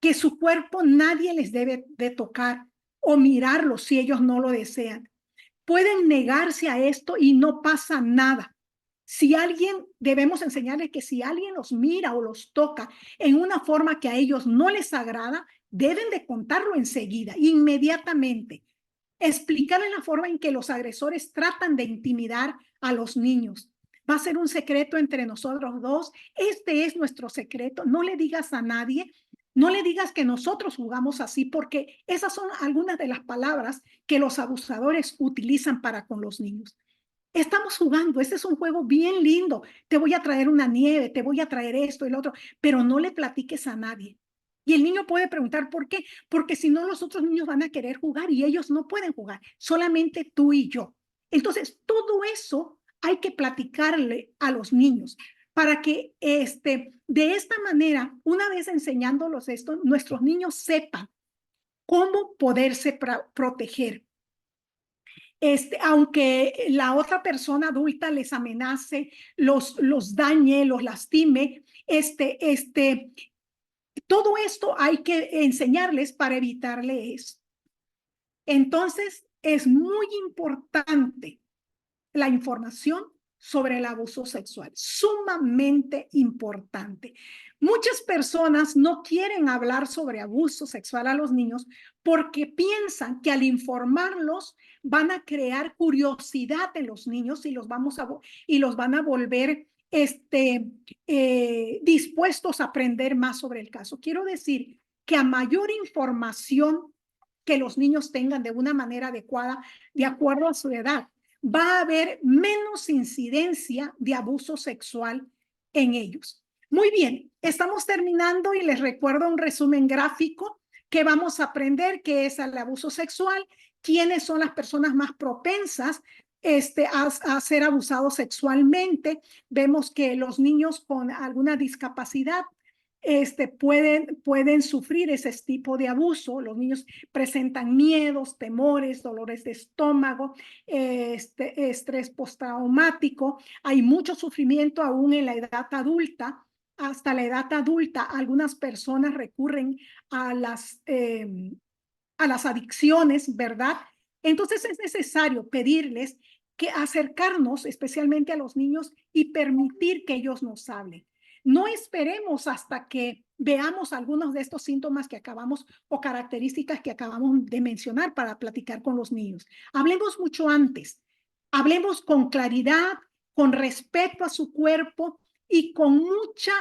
que su cuerpo nadie les debe de tocar o mirarlo si ellos no lo desean, pueden negarse a esto y no pasa nada. Si alguien, debemos enseñarles que si alguien los mira o los toca en una forma que a ellos no les agrada, deben de contarlo enseguida, inmediatamente. Explicarles la forma en que los agresores tratan de intimidar a los niños. Va a ser un secreto entre nosotros dos. Este es nuestro secreto. No le digas a nadie, no le digas que nosotros jugamos así, porque esas son algunas de las palabras que los abusadores utilizan para con los niños. Estamos jugando, este es un juego bien lindo. Te voy a traer una nieve, te voy a traer esto y lo otro, pero no le platiques a nadie. Y el niño puede preguntar por qué, porque si no los otros niños van a querer jugar y ellos no pueden jugar, solamente tú y yo. Entonces, todo eso hay que platicarle a los niños para que de esta manera, una vez enseñándolos esto, nuestros niños sepan cómo poderse proteger. Aunque la otra persona adulta les amenace, los dañe, los lastime, todo esto hay que enseñarles para evitarle eso. Entonces, es muy importante la información sobre el abuso sexual, sumamente importante. Muchas personas no quieren hablar sobre abuso sexual a los niños porque piensan que al informarlos van a crear curiosidad en los niños y los van a volver dispuestos a aprender más sobre el caso. Quiero decir que a mayor información que los niños tengan de una manera adecuada, de acuerdo a su edad, va a haber menos incidencia de abuso sexual en ellos. Muy bien, estamos terminando y les recuerdo un resumen gráfico que vamos a aprender qué es el abuso sexual, quiénes son las personas más propensas a ser abusados sexualmente. Vemos que los niños con alguna discapacidad pueden sufrir ese tipo de abuso. Los niños presentan miedos, temores, dolores de estómago, estrés postraumático. Hay mucho sufrimiento aún en la edad adulta. Hasta la edad adulta, algunas personas recurren a las adicciones, ¿verdad? Entonces es necesario pedirles que acercarnos especialmente a los niños y permitir que ellos nos hablen. No esperemos hasta que veamos algunos de estos síntomas que acabamos o características que acabamos de mencionar para platicar con los niños. Hablemos mucho antes. Hablemos con claridad, con respeto a su cuerpo y con mucha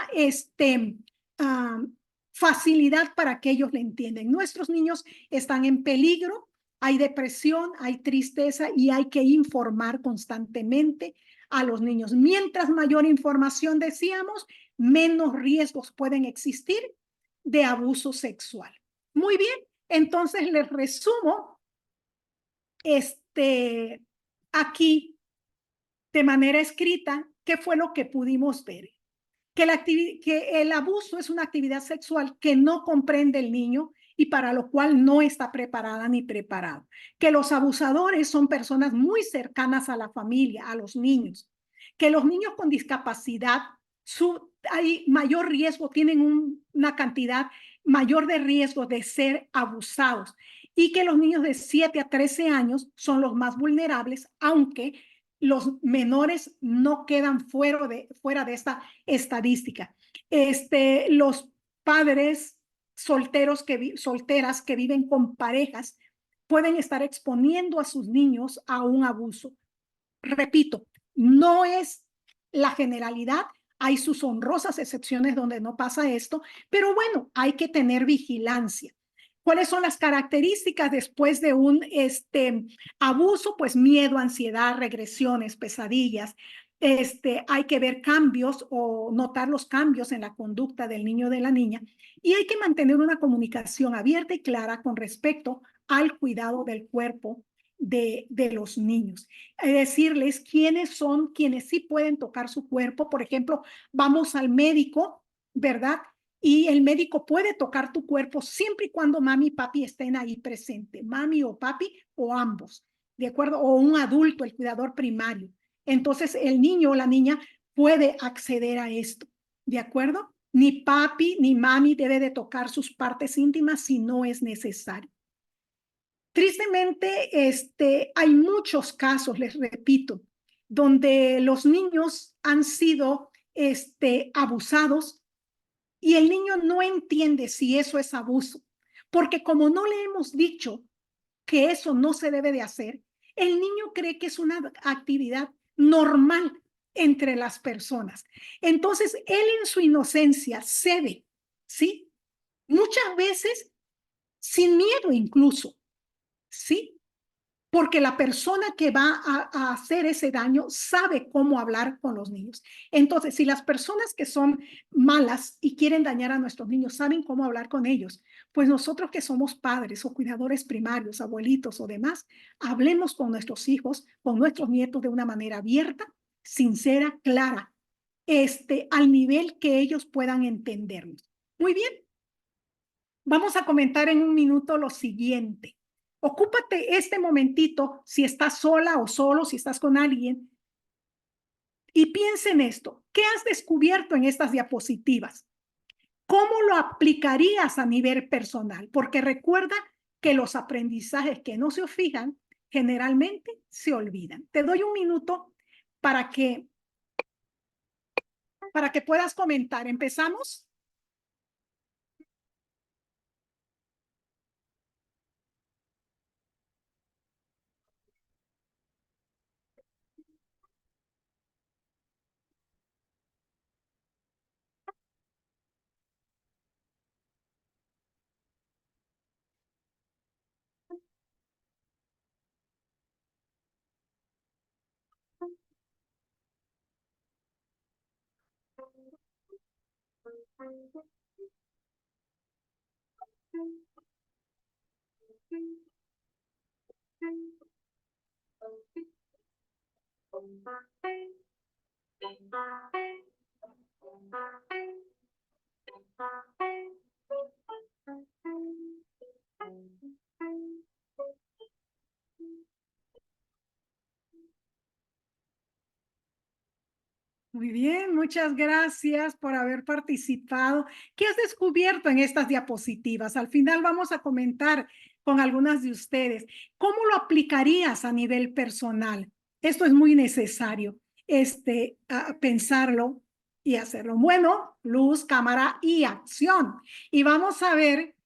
facilidad para que ellos le entiendan. Nuestros niños están en peligro, hay depresión, hay tristeza y hay que informar constantemente a los niños. Mientras mayor información decíamos, menos riesgos pueden existir de abuso sexual. Muy bien, entonces les resumo aquí de manera escrita qué fue lo que pudimos ver. Que el abuso es una actividad sexual que no comprende el niño y para lo cual no está preparada ni preparado. Que los abusadores son personas muy cercanas a la familia, a los niños. Que los niños con discapacidad hay mayor riesgo, tienen una cantidad mayor de riesgo de ser abusados. Y que los niños de 7 a 13 años son los más vulnerables, aunque los menores no quedan fuera de esta estadística. Los padres solteras que viven con parejas pueden estar exponiendo a sus niños a un abuso. Repito, no es la generalidad, hay sus honrosas excepciones donde no pasa esto, pero bueno, hay que tener vigilancia. ¿Cuáles son las características después de un abuso? Pues miedo, ansiedad, regresiones, pesadillas. Hay que ver cambios o notar los cambios en la conducta del niño o de la niña y hay que mantener una comunicación abierta y clara con respecto al cuidado del cuerpo de los niños. Decirles quiénes son quienes sí pueden tocar su cuerpo. Por ejemplo, vamos al médico, ¿verdad? Y el médico puede tocar tu cuerpo siempre y cuando mami y papi estén ahí presente, mami o papi o ambos, ¿de acuerdo? O un adulto, el cuidador primario. Entonces el niño o la niña puede acceder a esto, ¿de acuerdo? Ni papi ni mami debe de tocar sus partes íntimas si no es necesario. Tristemente, hay muchos casos, les repito, donde los niños han sido abusados y el niño no entiende si eso es abuso, porque como no le hemos dicho que eso no se debe de hacer, el niño cree que es una actividad normal entre las personas. Entonces, él en su inocencia cede, ¿sí? Muchas veces sin miedo incluso, ¿sí? Porque la persona que va a hacer ese daño sabe cómo hablar con los niños. Entonces, si las personas que son malas y quieren dañar a nuestros niños saben cómo hablar con ellos, pues nosotros que somos padres o cuidadores primarios, abuelitos o demás, hablemos con nuestros hijos, con nuestros nietos de una manera abierta, sincera, clara, al nivel que ellos puedan entendernos. Muy bien, vamos a comentar en un minuto lo siguiente. Ocúpate este momentito, si estás sola o solo, si estás con alguien, y piensa en esto. ¿Qué has descubierto en estas diapositivas? ¿Cómo lo aplicarías a nivel personal? Porque recuerda que los aprendizajes que no se fijan generalmente se olvidan. Te doy un minuto para que, para que puedas comentar. ¿Empezamos? Muy bien, muchas gracias por haber participado. ¿Qué has descubierto en estas diapositivas? Al final vamos a comentar con algunas de ustedes. ¿Cómo lo aplicarías a nivel personal? Esto es muy necesario, pensarlo y hacerlo. Bueno, luz, cámara y acción. Y vamos a ver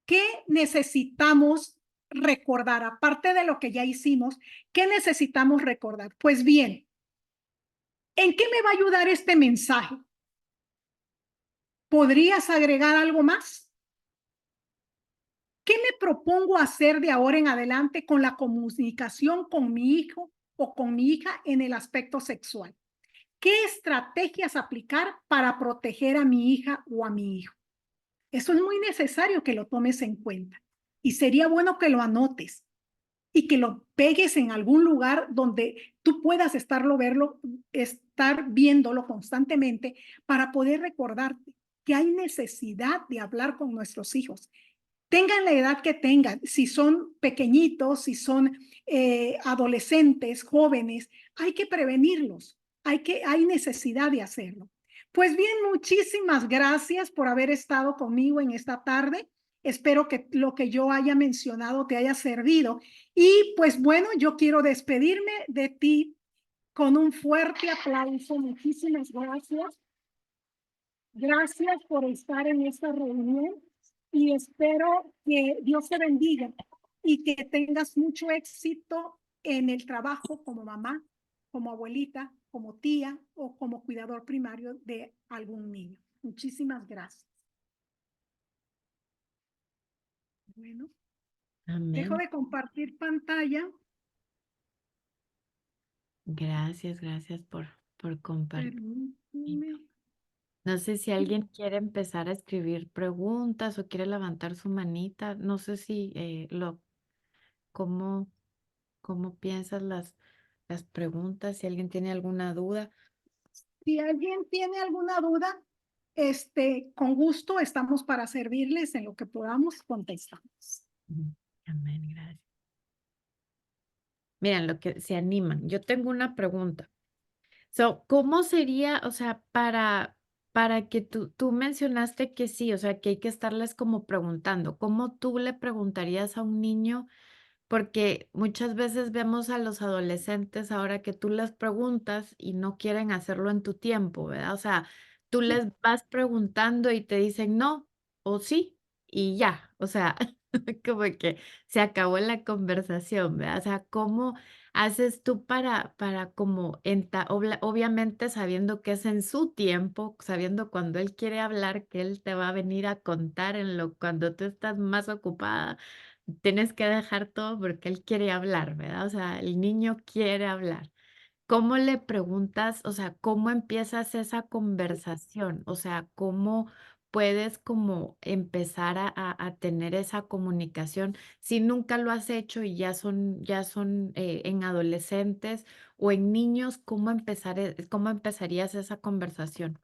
qué necesitamos recordar, aparte de lo que ya hicimos, ¿qué necesitamos recordar? Pues bien, ¿en qué me va a ayudar este mensaje? ¿Podrías agregar algo más? ¿Qué me propongo hacer de ahora en adelante con la comunicación con mi hijo o con mi hija en el aspecto sexual? ¿Qué estrategias aplicar para proteger a mi hija o a mi hijo? Eso es muy necesario que lo tomes en cuenta. Y sería bueno que lo anotes y que lo pegues en algún lugar donde tú puedas estar viéndolo constantemente para poder recordarte que hay necesidad de hablar con nuestros hijos. Tengan la edad que tengan, si son pequeñitos, si son adolescentes, jóvenes, hay que prevenirlos, hay necesidad de hacerlo. Pues bien, muchísimas gracias por haber estado conmigo en esta tarde. Espero que lo que yo haya mencionado te haya servido. Y pues bueno, yo quiero despedirme de ti con un fuerte aplauso. Muchísimas gracias. Gracias por estar en esta reunión y espero que Dios te bendiga y que tengas mucho éxito en el trabajo como mamá, como abuelita, como tía o como cuidador primario de algún niño. Muchísimas gracias. Bueno, dejo Amén. de compartir pantalla. Gracias, gracias por compartir. Permíteme. No sé si alguien quiere empezar a escribir preguntas o quiere levantar su manita. No sé si cómo, cómo piensas las preguntas, si alguien tiene alguna duda. Si alguien tiene alguna duda, con gusto estamos para servirles en lo que podamos contestamos. Ujú. Amén, gracias. Miren, lo que se animan. Yo tengo una pregunta. ¿Cómo sería, o sea, para para que tú mencionaste que sí, o sea, que hay que estarles como preguntando, ¿cómo tú le preguntarías a un niño? Porque muchas veces vemos a los adolescentes ahora que tú les preguntas y no quieren hacerlo en tu tiempo, ¿verdad? O sea, tú les vas preguntando y te dicen no o sí y ya, o sea, como que se acabó la conversación, ¿verdad? O sea, ¿cómo haces tú para como obviamente sabiendo que es en su tiempo, sabiendo cuando él quiere hablar, que él te va a venir a contar cuando tú estás más ocupada? Tienes que dejar todo porque él quiere hablar, ¿verdad? O sea, el niño quiere hablar. ¿Cómo le preguntas? O sea, ¿cómo empiezas esa conversación? O sea, ¿cómo puedes como empezar a tener esa comunicación si nunca lo has hecho y ya son en adolescentes o en niños? ¿Cómo empezarías esa conversación?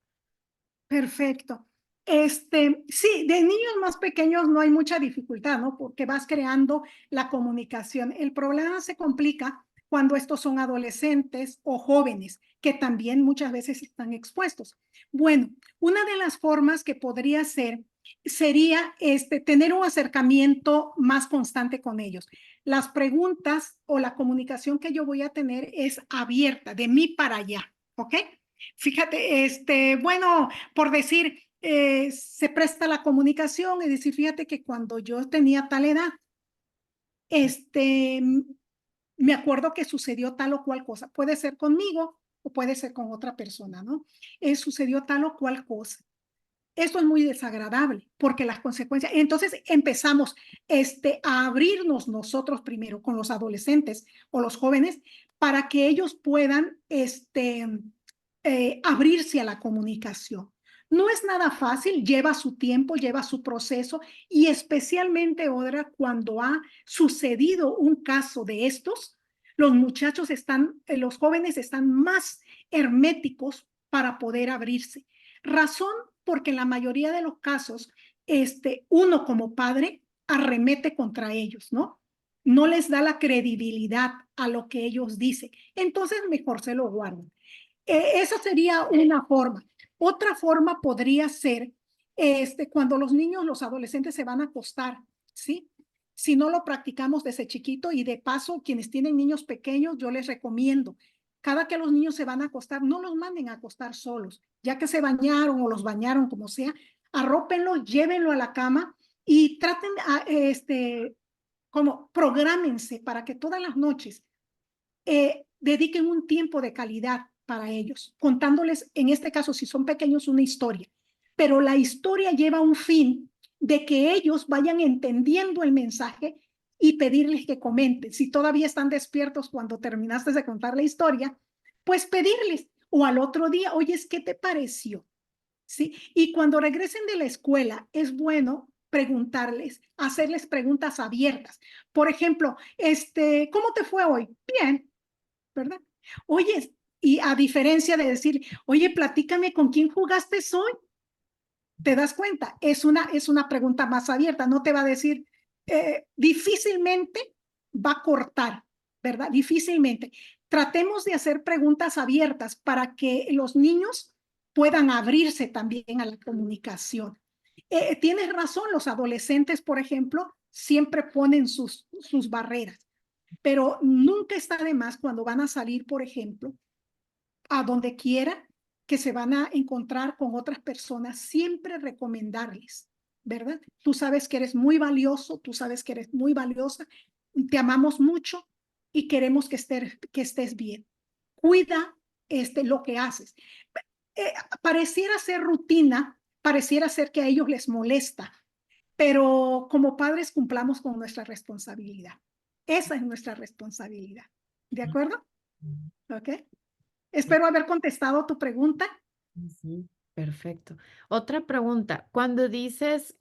Perfecto. Sí, de niños más pequeños no hay mucha dificultad, ¿no? Porque vas creando la comunicación. El problema se complica cuando estos son adolescentes o jóvenes, que también muchas veces están expuestos. Bueno, una de las formas que podría ser sería tener un acercamiento más constante con ellos. Las preguntas o la comunicación que yo voy a tener es abierta, de mí para allá, ¿ok? Fíjate, bueno, por decir, se presta la comunicación y decir, fíjate que cuando yo tenía tal edad, este, me acuerdo que sucedió tal o cual cosa. Puede ser conmigo o puede ser con otra persona, ¿no? Sucedió tal o cual cosa. Esto es muy desagradable porque las consecuencias, entonces empezamos a abrirnos nosotros primero con los adolescentes o los jóvenes para que ellos puedan abrirse a la comunicación. No es nada fácil, lleva su tiempo, lleva su proceso y especialmente ahora cuando ha sucedido un caso de estos, los muchachos están, los jóvenes están más herméticos para poder abrirse. Razón porque en la mayoría de los casos, uno como padre arremete contra ellos, ¿no? No les da la credibilidad a lo que ellos dicen. Entonces, mejor se lo guardan. Esa sería una forma. Otra forma podría ser cuando los niños, los adolescentes se van a acostar, ¿sí? Si no lo practicamos desde chiquito y de paso, quienes tienen niños pequeños, yo les recomiendo, cada que los niños se van a acostar, no los manden a acostar solos, ya que se bañaron o los bañaron, como sea, arrópenlo, llévenlo a la cama y traten, como prográmense para que todas las noches dediquen un tiempo de calidad para ellos, contándoles, en este caso, si son pequeños, una historia. Pero la historia lleva un fin de que ellos vayan entendiendo el mensaje y pedirles que comenten. Si todavía están despiertos cuando terminaste de contar la historia, pues pedirles. O al otro día, oye, ¿qué te pareció? ¿Sí? Y cuando regresen de la escuela, es bueno preguntarles, hacerles preguntas abiertas. Por ejemplo, ¿cómo te fue hoy? Bien, ¿verdad? Oye, y a diferencia de decir, oye, platícame con quién jugaste hoy, ¿te das cuenta? Es una pregunta más abierta, no te va a decir, difícilmente va a cortar, ¿verdad? Difícilmente. Tratemos de hacer preguntas abiertas para que los niños puedan abrirse también a la comunicación. Tienes razón, los adolescentes, por ejemplo, siempre ponen sus barreras, pero nunca está de más cuando van a salir, por ejemplo, a donde quiera que se van a encontrar con otras personas, siempre recomendarles, ¿verdad? Tú sabes que eres muy valioso, tú sabes que eres muy valiosa, te amamos mucho y queremos que estés bien. Cuida lo que haces. Pareciera ser rutina, pareciera ser que a ellos les molesta, pero como padres cumplamos con nuestra responsabilidad. Esa es nuestra responsabilidad. ¿De acuerdo? ¿Ok? Espero haber contestado tu pregunta. Sí, perfecto. Otra pregunta, cuando dices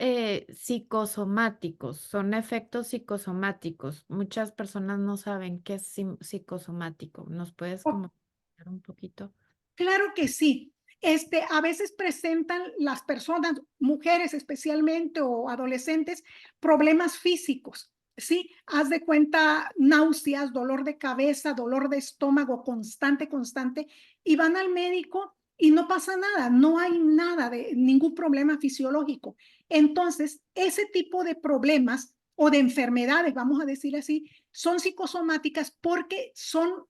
psicosomáticos, son efectos psicosomáticos. Muchas personas no saben qué es psicosomático. ¿Nos puedes Oh, como explicar un poquito? claro que sí. A veces presentan las personas, mujeres especialmente o adolescentes, problemas físicos, ¿sí? Haz de cuenta náuseas, dolor de cabeza, dolor de estómago constante, constante, y van al médico y no pasa nada, no hay nada de ningún problema fisiológico. Entonces, ese tipo de problemas o de enfermedades, vamos a decir así, son psicosomáticas porque son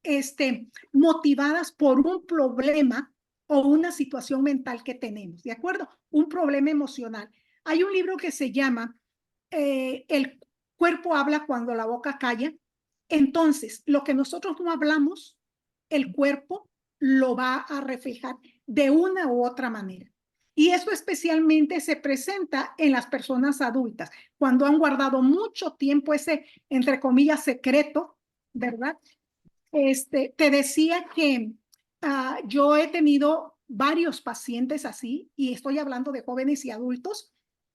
motivadas por un problema o una situación mental que tenemos, ¿de acuerdo? Un problema emocional. Hay un libro que se llama El cuerpo habla cuando la boca calla. Entonces, lo que nosotros no hablamos, el cuerpo lo va a reflejar de una u otra manera. Y eso especialmente se presenta en las personas adultas, cuando han guardado mucho tiempo ese, entre comillas, secreto, ¿verdad? Te decía que yo he tenido varios pacientes así, y estoy hablando de jóvenes y adultos,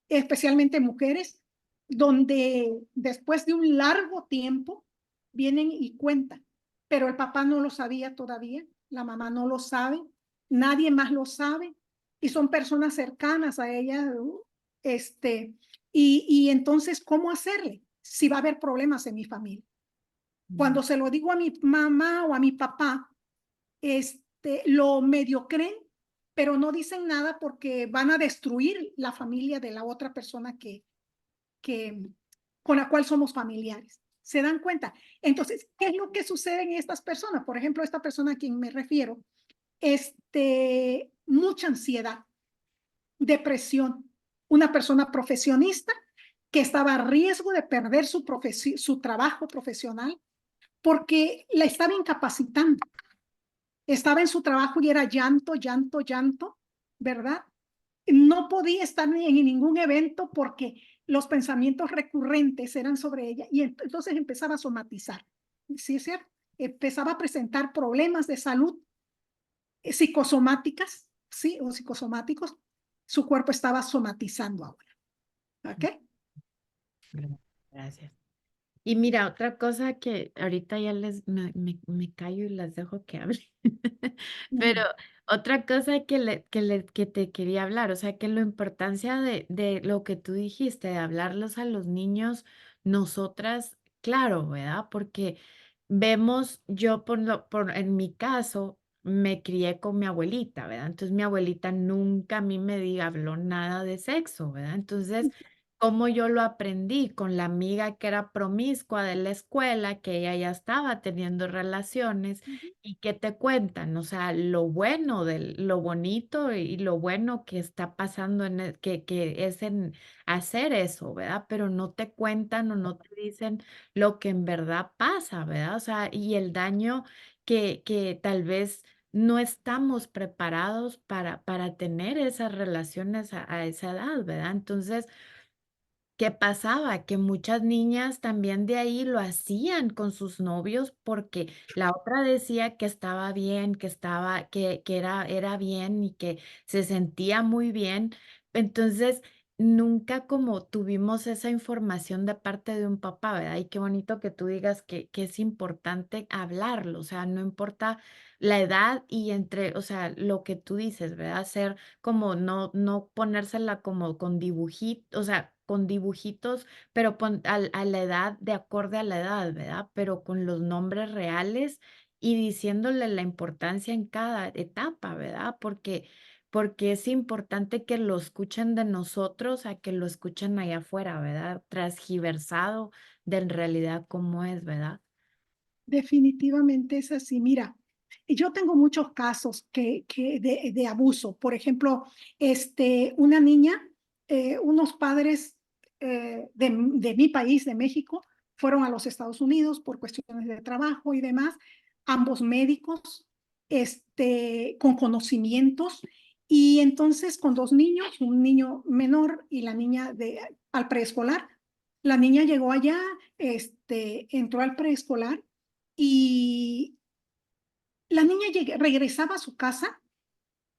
especialmente mujeres, donde después de un largo tiempo vienen y cuentan, pero el papá no lo sabía todavía, la mamá no lo sabe, nadie más lo sabe, y son personas cercanas a ella, y entonces, ¿cómo hacerle si va a haber problemas en mi familia? Cuando se lo digo a mi mamá o a mi papá, lo medio creen, pero no dicen nada porque van a destruir la familia de la otra persona que, con la cual somos familiares. ¿Se dan cuenta? Entonces, ¿qué es lo que sucede en estas personas? Por ejemplo, esta persona a quien me refiero, mucha ansiedad, depresión, una persona profesionista que estaba a riesgo de perder su trabajo profesional porque la estaba incapacitando. Estaba en su trabajo y era llanto, llanto, llanto, ¿verdad? No podía estar en ningún evento porque los pensamientos recurrentes eran sobre ella y entonces empezaba a somatizar. ¿Sí es cierto? Empezaba a presentar problemas de salud psicosomáticas, ¿sí? O psicosomáticos. Su cuerpo estaba somatizando ahora. ¿Ok? Gracias. Y mira, otra cosa que ahorita ya me callo y las dejo que hablen. Pero Ujú. otra cosa que te quería hablar, o sea, que la importancia de lo que tú dijiste, de hablarlos a los niños, nosotras, claro, ¿verdad? Porque vemos, yo en mi caso, me crié con mi abuelita, ¿verdad? Entonces mi abuelita nunca a mí habló nada de sexo, ¿verdad? Entonces, cómo yo lo aprendí con la amiga que era promiscua de la escuela, que ella ya estaba teniendo relaciones y que te cuentan, o sea, lo bueno lo bonito y lo bueno que está pasando que es en hacer eso, ¿verdad? Pero no te cuentan o no te dicen lo que en verdad pasa, ¿verdad? O sea, y el daño que tal vez no estamos preparados para tener esas relaciones a esa edad, ¿verdad? Entonces, ¿qué pasaba? Que muchas niñas también de ahí lo hacían con sus novios porque la otra decía que estaba bien, que era bien y que se sentía muy bien. Entonces, nunca como tuvimos esa información de parte de un papá, ¿verdad? Y qué bonito que tú digas que es importante hablarlo, o sea, no importa la edad y o sea, lo que tú dices, ¿verdad? Ser como no ponérsela como con dibujitos, o sea, con dibujitos, pero a la edad, de acorde a la edad, ¿verdad? Pero con los nombres reales y diciéndole la importancia en cada etapa, ¿verdad? Porque es importante que lo escuchen de nosotros a que lo escuchen allá afuera, ¿verdad? Transgiversado de en realidad cómo es, ¿verdad? Definitivamente es así. Mira, yo tengo muchos casos de abuso. Por ejemplo, una niña, unos padres de mi país, de México, fueron a los Estados Unidos por cuestiones de trabajo y demás, ambos médicos, con conocimientos, y entonces con dos niños, un niño menor y la niña al preescolar. La niña llegó allá, entró al preescolar y la niña regresaba a su casa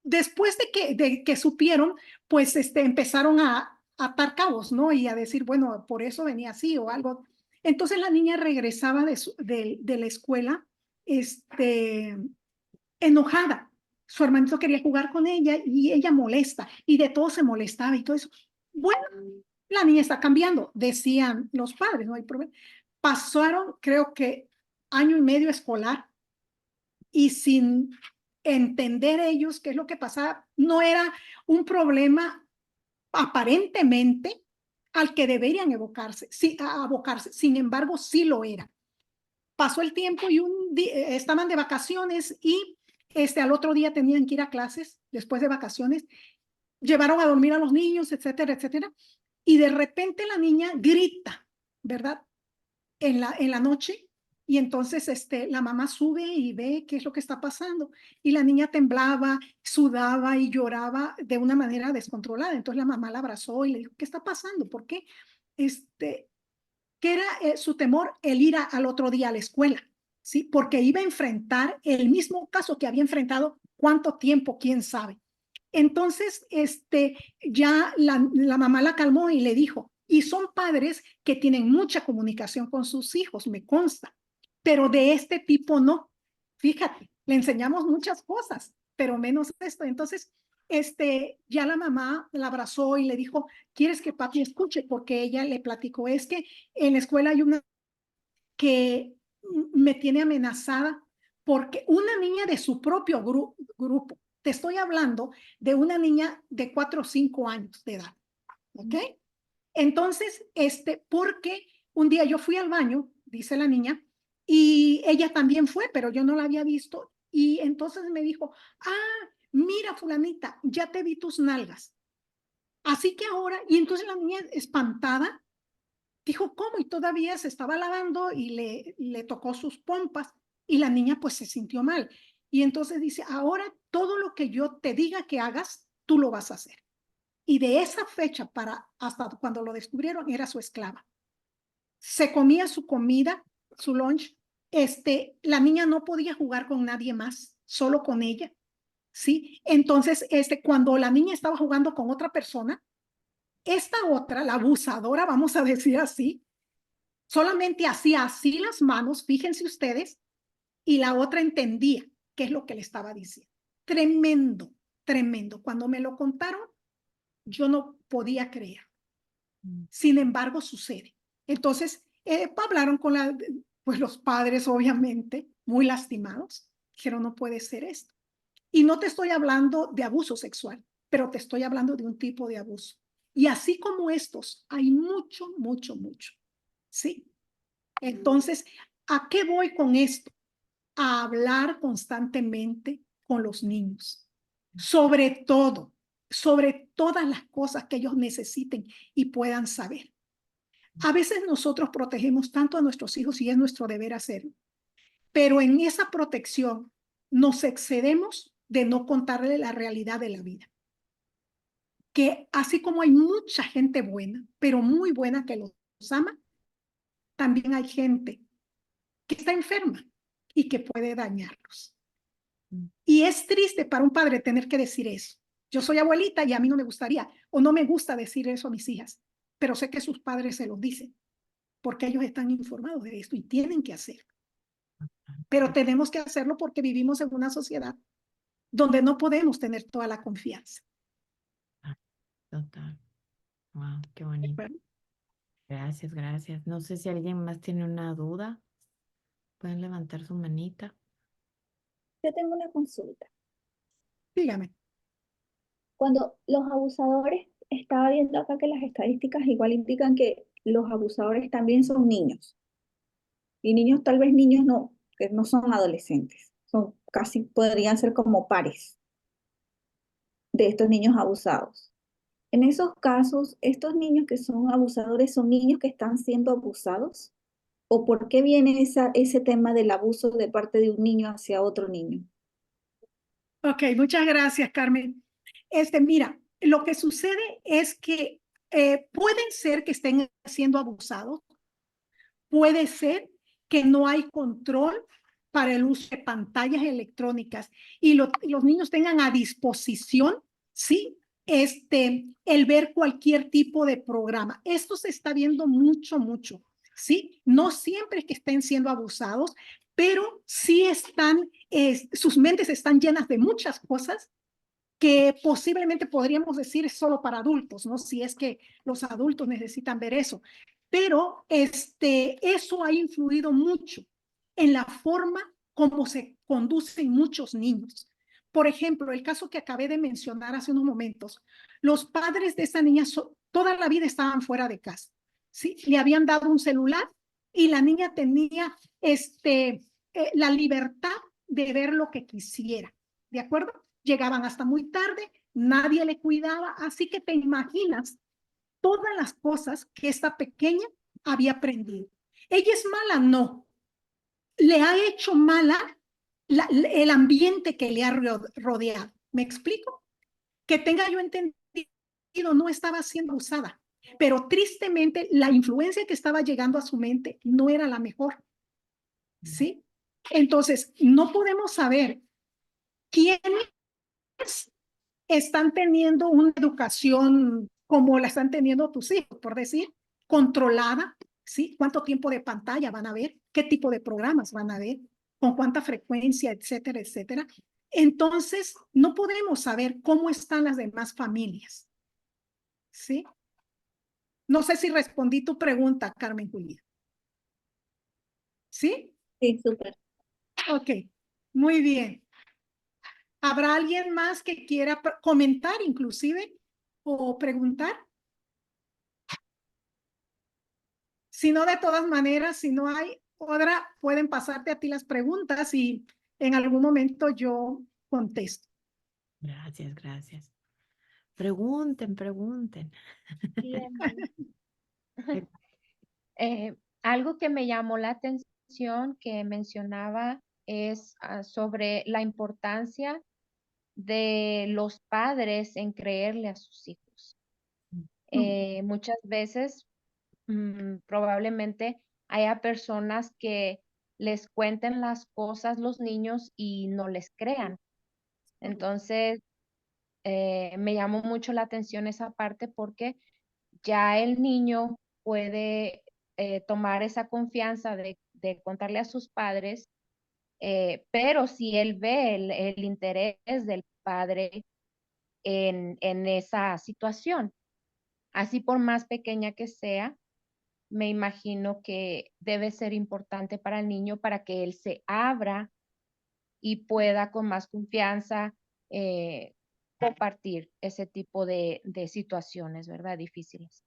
después de que supieron, pues empezaron a atar cabos, ¿no? Y a decir, bueno, por eso venía así o algo. Entonces la niña regresaba de la escuela, enojada. Su hermanito quería jugar con ella y ella molesta y de todo se molestaba y todo eso. Bueno, la niña está cambiando, decían los padres, no hay problema. Pasaron, creo que, año y medio escolar y sin entender ellos qué es lo que pasaba. No era un problema aparentemente al que deberían evocarse, sí, abocarse. Sin embargo, sí lo era. Pasó el tiempo y estaban de vacaciones y al otro día tenían que ir a clases después de vacaciones. Llevaron a dormir a los niños, etcétera, etcétera. Y de repente la niña grita, ¿verdad? En la noche. Y entonces la mamá sube y ve qué es lo que está pasando. Y la niña temblaba, sudaba y lloraba de una manera descontrolada. Entonces la mamá la abrazó y le dijo, ¿qué está pasando? ¿Por qué? ¿Qué era su temor? El ir al otro día a la escuela, ¿sí? Porque iba a enfrentar el mismo caso que había enfrentado, ¿cuánto tiempo? ¿Quién sabe? Entonces, ya la mamá la calmó y le dijo, y son padres que tienen mucha comunicación con sus hijos, me consta, pero de este tipo no. Fíjate, le enseñamos muchas cosas, pero menos esto. Entonces, ya la mamá la abrazó y le dijo, ¿quieres que papi escuche? Porque ella le platicó, es que en la escuela hay una que me tiene amenazada porque una niña de su propio grupo, te estoy hablando de una niña de 4 o 5 años de edad, ¿ok? Entonces, porque un día yo fui al baño, dice la niña, y ella también fue, pero yo no la había visto, y entonces me dijo, mira fulanita, ya te vi tus nalgas. Así que ahora, y entonces la niña espantada dijo, ¿cómo? Y todavía se estaba lavando y le tocó sus pompas y la niña pues se sintió mal. Y entonces dice, ahora todo lo que yo te diga que hagas, tú lo vas a hacer. Y de esa fecha para hasta cuando lo descubrieron, era su esclava. Se comía su comida, su lunch. La niña no podía jugar con nadie más, solo con ella. ¿Sí? Entonces, cuando la niña estaba jugando con otra persona, esta otra, la abusadora, vamos a decir así, solamente hacía así las manos, fíjense ustedes, y la otra entendía qué es lo que le estaba diciendo. Tremendo, tremendo. Cuando me lo contaron, yo no podía creer. Sin embargo, sucede. Entonces, hablaron con pues los padres, obviamente, muy lastimados. Dijeron, no puede ser esto. Y no te estoy hablando de abuso sexual, pero te estoy hablando de un tipo de abuso. Y así como estos, hay mucho, mucho, mucho. ¿Sí? Entonces, ¿a qué voy con esto? A hablar constantemente con los niños, sobre todas las cosas que ellos necesiten y puedan saber. A veces nosotros protegemos tanto a nuestros hijos y es nuestro deber hacerlo, pero en esa protección nos excedemos de no contarle la realidad de la vida. Que así como hay mucha gente buena, pero muy buena que los ama, también hay gente que está enferma y que puede dañarlos. Y es triste para un padre tener que decir eso. Yo soy abuelita y a mí no me gustaría o no me gusta decir eso a mis hijas, pero sé que sus padres se los dicen porque ellos están informados de esto y tienen que hacerlo. Pero tenemos que hacerlo porque vivimos en una sociedad donde no podemos tener toda la confianza. Total. Wow, qué bonito. Bueno, Gracias, gracias. No sé si alguien más tiene una duda. Pueden levantar su manita. Yo tengo una consulta. dígame. Cuando los abusadores, estaba viendo acá que las estadísticas igual indican que los abusadores también son niños. Y niños, tal vez niños no, que no son adolescentes. Son casi, podrían ser como pares de estos niños abusados. En esos casos, estos niños que son abusadores son niños que están siendo abusados. ¿O por qué viene ese tema del abuso de parte de un niño hacia otro niño? Ok, muchas gracias, Carmen. Mira, lo que sucede es que pueden ser que estén siendo abusados, puede ser que no hay control para el uso de pantallas electrónicas y los niños tengan a disposición, ¿sí? El ver cualquier tipo de programa. Esto se está viendo mucho, mucho, ¿sí? No siempre es que estén siendo abusados, pero sí sus mentes están llenas de muchas cosas que posiblemente podríamos decir es solo para adultos, ¿no? Si es que los adultos necesitan ver eso. Pero eso ha influido mucho en la forma como se conducen muchos niños. Por ejemplo, el caso que acabé de mencionar hace unos momentos, los padres de esa niña toda la vida estaban fuera de casa, ¿sí? Le habían dado un celular y la niña tenía la libertad de ver lo que quisiera, ¿de acuerdo? Llegaban hasta muy tarde, nadie le cuidaba, así que te imaginas todas las cosas que esta pequeña había aprendido. ¿Ella es mala? No. Le ha hecho mala el ambiente que le ha rodeado. ¿Me explico? Que tenga yo entendido, no estaba siendo usada, pero tristemente la influencia que estaba llegando a su mente no era la mejor. ¿Sí? Entonces, no podemos saber quiénes están teniendo una educación como la están teniendo tus hijos, por decir, controlada, ¿sí? ¿Cuánto tiempo de pantalla van a ver? ¿Qué tipo de programas van a ver? ¿Con cuánta frecuencia, etcétera, etcétera? Entonces, no podemos saber cómo están las demás familias, ¿sí? No sé si respondí tu pregunta, Carmen Julia. ¿Sí? Sí, súper. Ok, muy bien. ¿Habrá alguien más que quiera comentar inclusive o preguntar? Si no, de todas maneras, si no hay otra, pueden pasarte a ti las preguntas y en algún momento yo contesto. Gracias, gracias. Pregunten, pregunten. Sí, hermana. Algo que me llamó la atención que mencionaba es sobre la importancia de los padres en creerle a sus hijos. Muchas veces probablemente haya personas que les cuenten las cosas los niños y no les crean. Entonces, me llamó mucho la atención esa parte porque ya el niño puede tomar esa confianza de contarle a sus padres, pero si él ve el interés del padre en esa situación, así por más pequeña que sea, me imagino que debe ser importante para el niño para que él se abra y pueda con más confianza compartir ese tipo de situaciones, ¿verdad? Difíciles.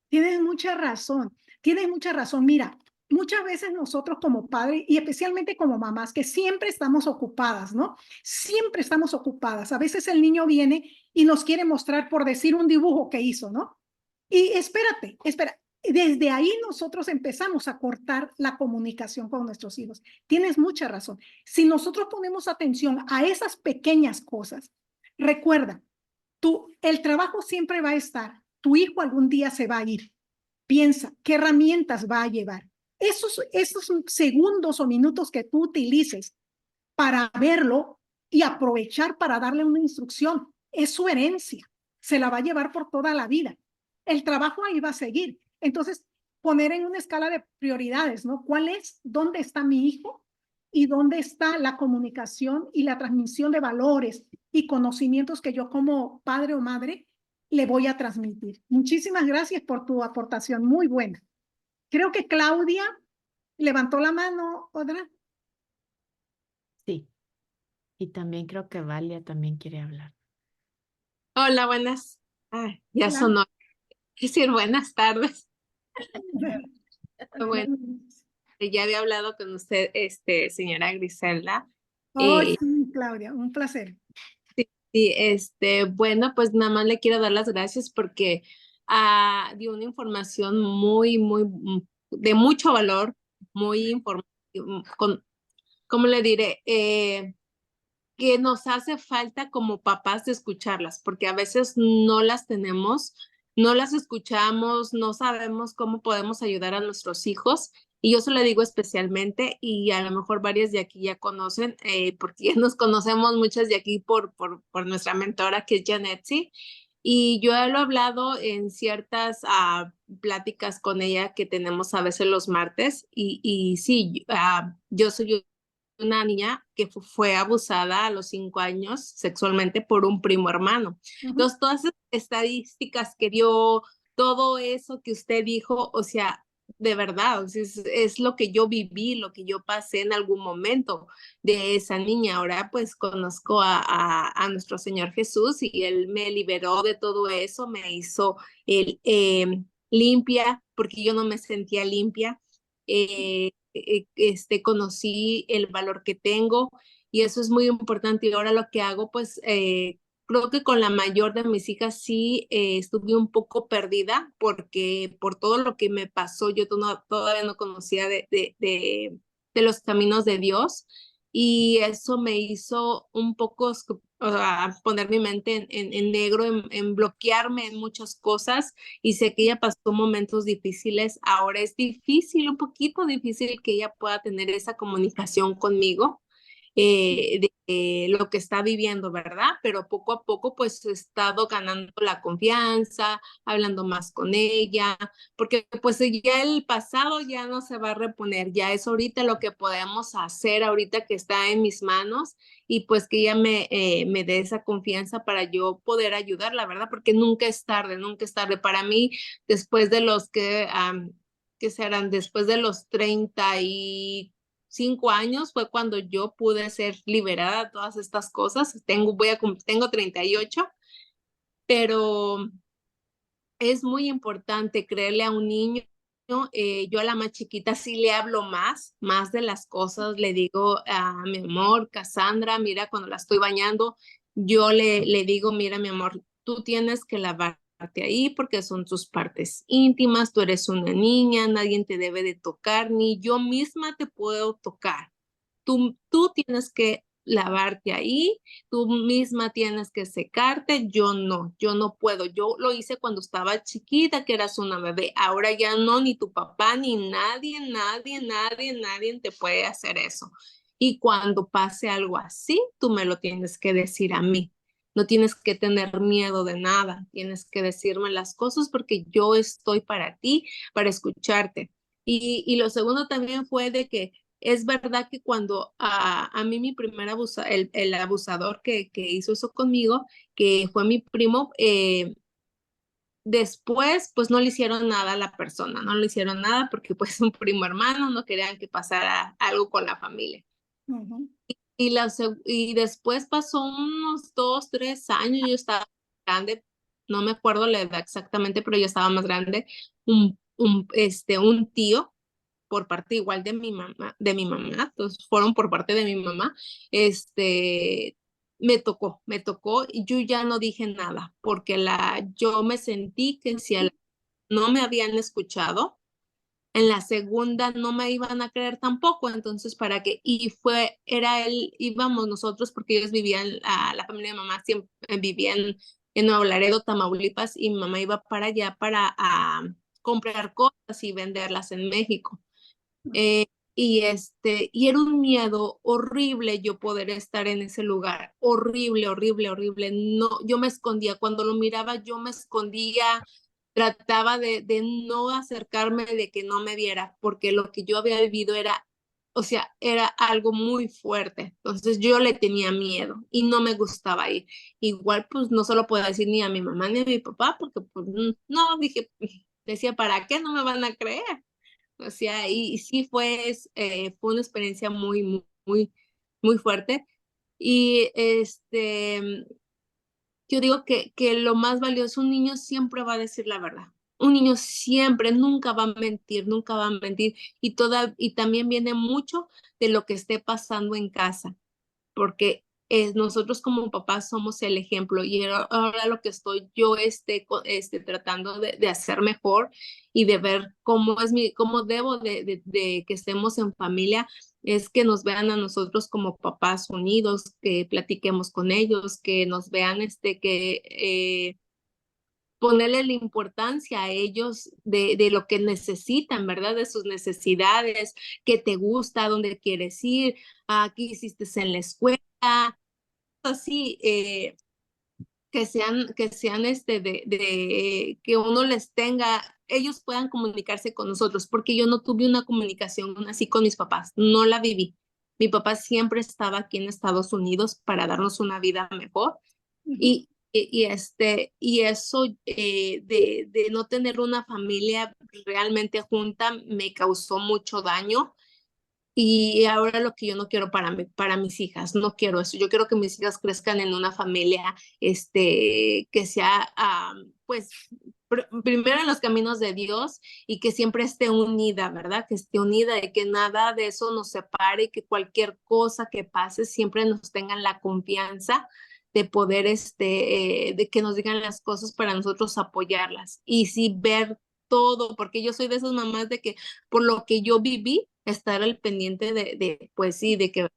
Tienes mucha razón, tienes mucha razón. Mira, muchas veces nosotros como padres y especialmente como mamás, que siempre estamos ocupadas, ¿no? Siempre estamos ocupadas. A veces el niño viene y nos quiere mostrar, por decir, un dibujo que hizo, ¿no? Y espérate, espera. Desde ahí nosotros empezamos a cortar la comunicación con nuestros hijos. Tienes mucha razón. Si nosotros ponemos atención a esas pequeñas cosas, recuerda, el trabajo siempre va a estar. Tu hijo algún día se va a ir. Piensa, ¿qué herramientas va a llevar? Esos segundos o minutos que tú utilices para verlo y aprovechar para darle una instrucción, es su herencia. Se la va a llevar por toda la vida. El trabajo ahí va a seguir. Entonces, poner en una escala de prioridades, ¿no? ¿Cuál es? ¿Dónde está mi hijo? ¿Y dónde está la comunicación y la transmisión de valores y conocimientos que yo como padre o madre le voy a transmitir? Muchísimas gracias por tu aportación, muy buena. Creo que Claudia levantó la mano, Odra. Sí. Y también creo que Valia también quiere hablar. Hola, buenas. Ya Hola. sonó. Decir buenas tardes. Bueno, ya había hablado con usted, señora Griselda. Oh, sí, Claudia, un placer. Bueno, pues nada más le quiero dar las gracias porque dio una información de mucho valor, muy informativa, ¿cómo le diré? Que nos hace falta como papás de escucharlas, porque a veces no las tenemos, no las escuchamos, no sabemos cómo podemos ayudar a nuestros hijos. Y yo se lo digo especialmente, y a lo mejor varias de aquí ya conocen, porque ya nos conocemos muchas de aquí por nuestra mentora, que es Janetsi. Y yo lo he hablado en ciertas pláticas con ella que tenemos a veces los martes. Y sí, yo soy una niña que fue abusada a los 5 años sexualmente por un primo hermano. Entonces, todas esas estadísticas que dio, todo eso que usted dijo, o sea, de verdad, o sea, es lo que yo viví, lo que yo pasé en algún momento de esa niña. Ahora pues conozco a nuestro Señor Jesús y Él me liberó de todo eso, me hizo limpia, porque yo no me sentía limpia. Conocí el valor que tengo y eso es muy importante. Y ahora lo que hago, pues creo que con la mayor de mis hijas sí estuve un poco perdida porque por todo lo que me pasó, yo todavía no conocía de los caminos de Dios y eso me hizo un poco poner mi mente en negro, en bloquearme en muchas cosas y sé que ella pasó momentos difíciles. Ahora es difícil, un poquito difícil que ella pueda tener esa comunicación conmigo de lo que está viviendo, ¿verdad? Pero poco a poco pues he estado ganando la confianza, hablando más con ella, porque pues ya el pasado ya no se va a reponer, ya es ahorita lo que podemos hacer, ahorita que está en mis manos y pues que ella me dé esa confianza para yo poder ayudarla, ¿verdad? Porque nunca es tarde, nunca es tarde. Para mí, después de los que serán después de los 35 años fue cuando yo pude ser liberada de todas estas cosas. Tengo 38, pero es muy importante creerle a un niño. Yo a la más chiquita sí le hablo más de las cosas. Le digo a mi amor, Cassandra, mira, cuando la estoy bañando, yo le digo, mira, mi amor, tú tienes que lavarte ahí porque son tus partes íntimas, tú eres una niña, nadie te debe de tocar, ni yo misma te puedo tocar. Tú tienes que lavarte ahí, tú misma tienes que secarte, yo no puedo. Yo lo hice cuando estaba chiquita, que eras una bebé. Ahora ya no, ni tu papá, ni nadie te puede hacer eso. Y cuando pase algo así, tú me lo tienes que decir a mí. No tienes que tener miedo de nada, tienes que decirme las cosas porque yo estoy para ti, para escucharte. Y lo segundo también fue de que es verdad que cuando a mí mi primer el abusador que hizo eso conmigo, que fue mi primo, después pues no le hicieron nada a la persona, no le hicieron nada porque pues un primo hermano, no querían que pasara algo con la familia. Ujú. Y después pasó unos 2, 3 años, yo estaba grande, no me acuerdo la edad exactamente, pero yo estaba más grande, un tío por parte igual de mi mamá, entonces fueron por parte de mi mamá, me tocó y yo ya no dije nada, porque yo me sentí que si no me habían escuchado, en la segunda no me iban a creer tampoco, entonces para qué, era él, íbamos nosotros porque ellos vivían, la familia de mamá siempre vivía en Nuevo Laredo, Tamaulipas, y mi mamá iba para allá para comprar cosas y venderlas en México. Eh, y era un miedo horrible yo poder estar en ese lugar, horrible, horrible, horrible. No, yo me escondía, cuando lo miraba yo me escondía, trataba de no acercarme, de que no me viera, porque lo que yo había vivido era, o sea, era algo muy fuerte. Entonces yo le tenía miedo y no me gustaba ir. Igual pues no se lo puedo decir ni a mi mamá ni a mi papá, porque pues no, decía, ¿para qué no me van a creer? O sea, y sí fue una experiencia muy, muy, muy, muy fuerte. Y yo digo que lo más valioso, un niño siempre va a decir la verdad. Un niño siempre, nunca va a mentir, nunca va a mentir. Y también viene mucho de lo que esté pasando en casa, porque nosotros como papás somos el ejemplo y ahora lo que estoy yo tratando de hacer mejor y de ver cómo debo de que estemos en familia, es que nos vean a nosotros como papás unidos, que platiquemos con ellos, que nos vean que ponerle la importancia a ellos de lo que necesitan, ¿verdad? De sus necesidades, qué te gusta, dónde quieres ir, qué hiciste en la escuela, así, que sean que uno les tenga, ellos puedan comunicarse con nosotros, porque yo no tuve una comunicación así con mis papás, no la viví. Mi papá siempre estaba aquí en Estados Unidos para darnos una vida mejor Ujú. y y eso de no tener una familia realmente junta me causó mucho daño. Y ahora lo que yo no quiero para mis hijas, no quiero eso. Yo quiero que mis hijas crezcan en una familia, que sea, pues, primero en los caminos de Dios y que siempre esté unida, ¿verdad? Que esté unida y que nada de eso nos separe y que cualquier cosa que pase siempre nos tengan la confianza de poder, de que nos digan las cosas para nosotros apoyarlas. Y sí ver todo, porque yo soy de esas mamás de que por lo que yo viví, estar al pendiente pues sí, de qué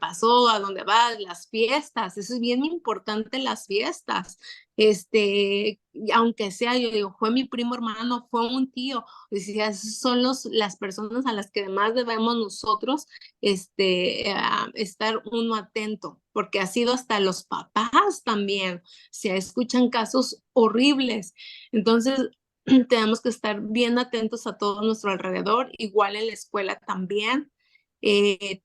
pasó, a dónde vas, las fiestas, eso es bien importante, las fiestas, y aunque sea, yo digo, fue mi primo hermano, fue un tío, decía, esos son las personas a las que además debemos nosotros, estar uno atento, porque ha sido hasta los papás también, se escuchan casos horribles, entonces tenemos que estar bien atentos a todo nuestro alrededor, igual en la escuela también,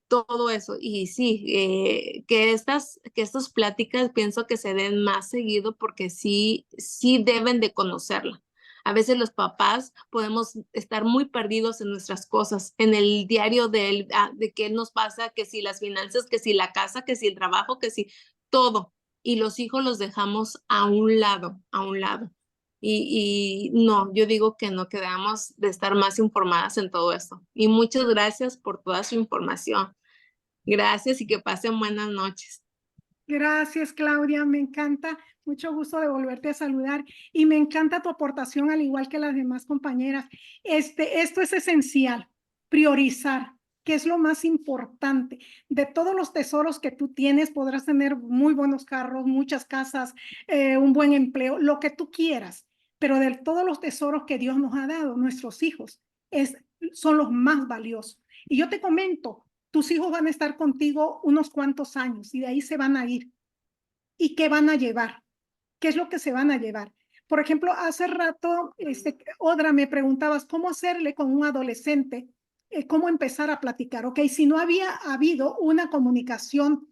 todo eso. Y sí, que estas pláticas pienso que se den más seguido porque sí, sí deben de conocerla. A veces los papás podemos estar muy perdidos en nuestras cosas, en el diario de qué nos pasa, que si las finanzas, que si la casa, que si el trabajo, que si todo. Y los hijos los dejamos a un lado, a un lado. Y no, yo digo que no, que debemos de estar más informadas en todo esto. Y muchas gracias por toda su información. Gracias y que pasen buenas noches. Gracias, Claudia, me encanta, mucho gusto de volverte a saludar y me encanta tu aportación al igual que las demás compañeras. Esto es esencial, priorizar, que es lo más importante. De todos los tesoros que tú tienes, podrás tener muy buenos carros, muchas casas, un buen empleo, lo que tú quieras, pero de todos los tesoros que Dios nos ha dado, nuestros hijos, son los más valiosos. Y yo te comento, tus hijos van a estar contigo unos cuantos años y de ahí se van a ir. ¿Y qué van a llevar? ¿Qué es lo que se van a llevar? Por ejemplo, hace rato, Odra, me preguntabas cómo hacerle con un adolescente, cómo empezar a platicar. Ok, si no había habido una comunicación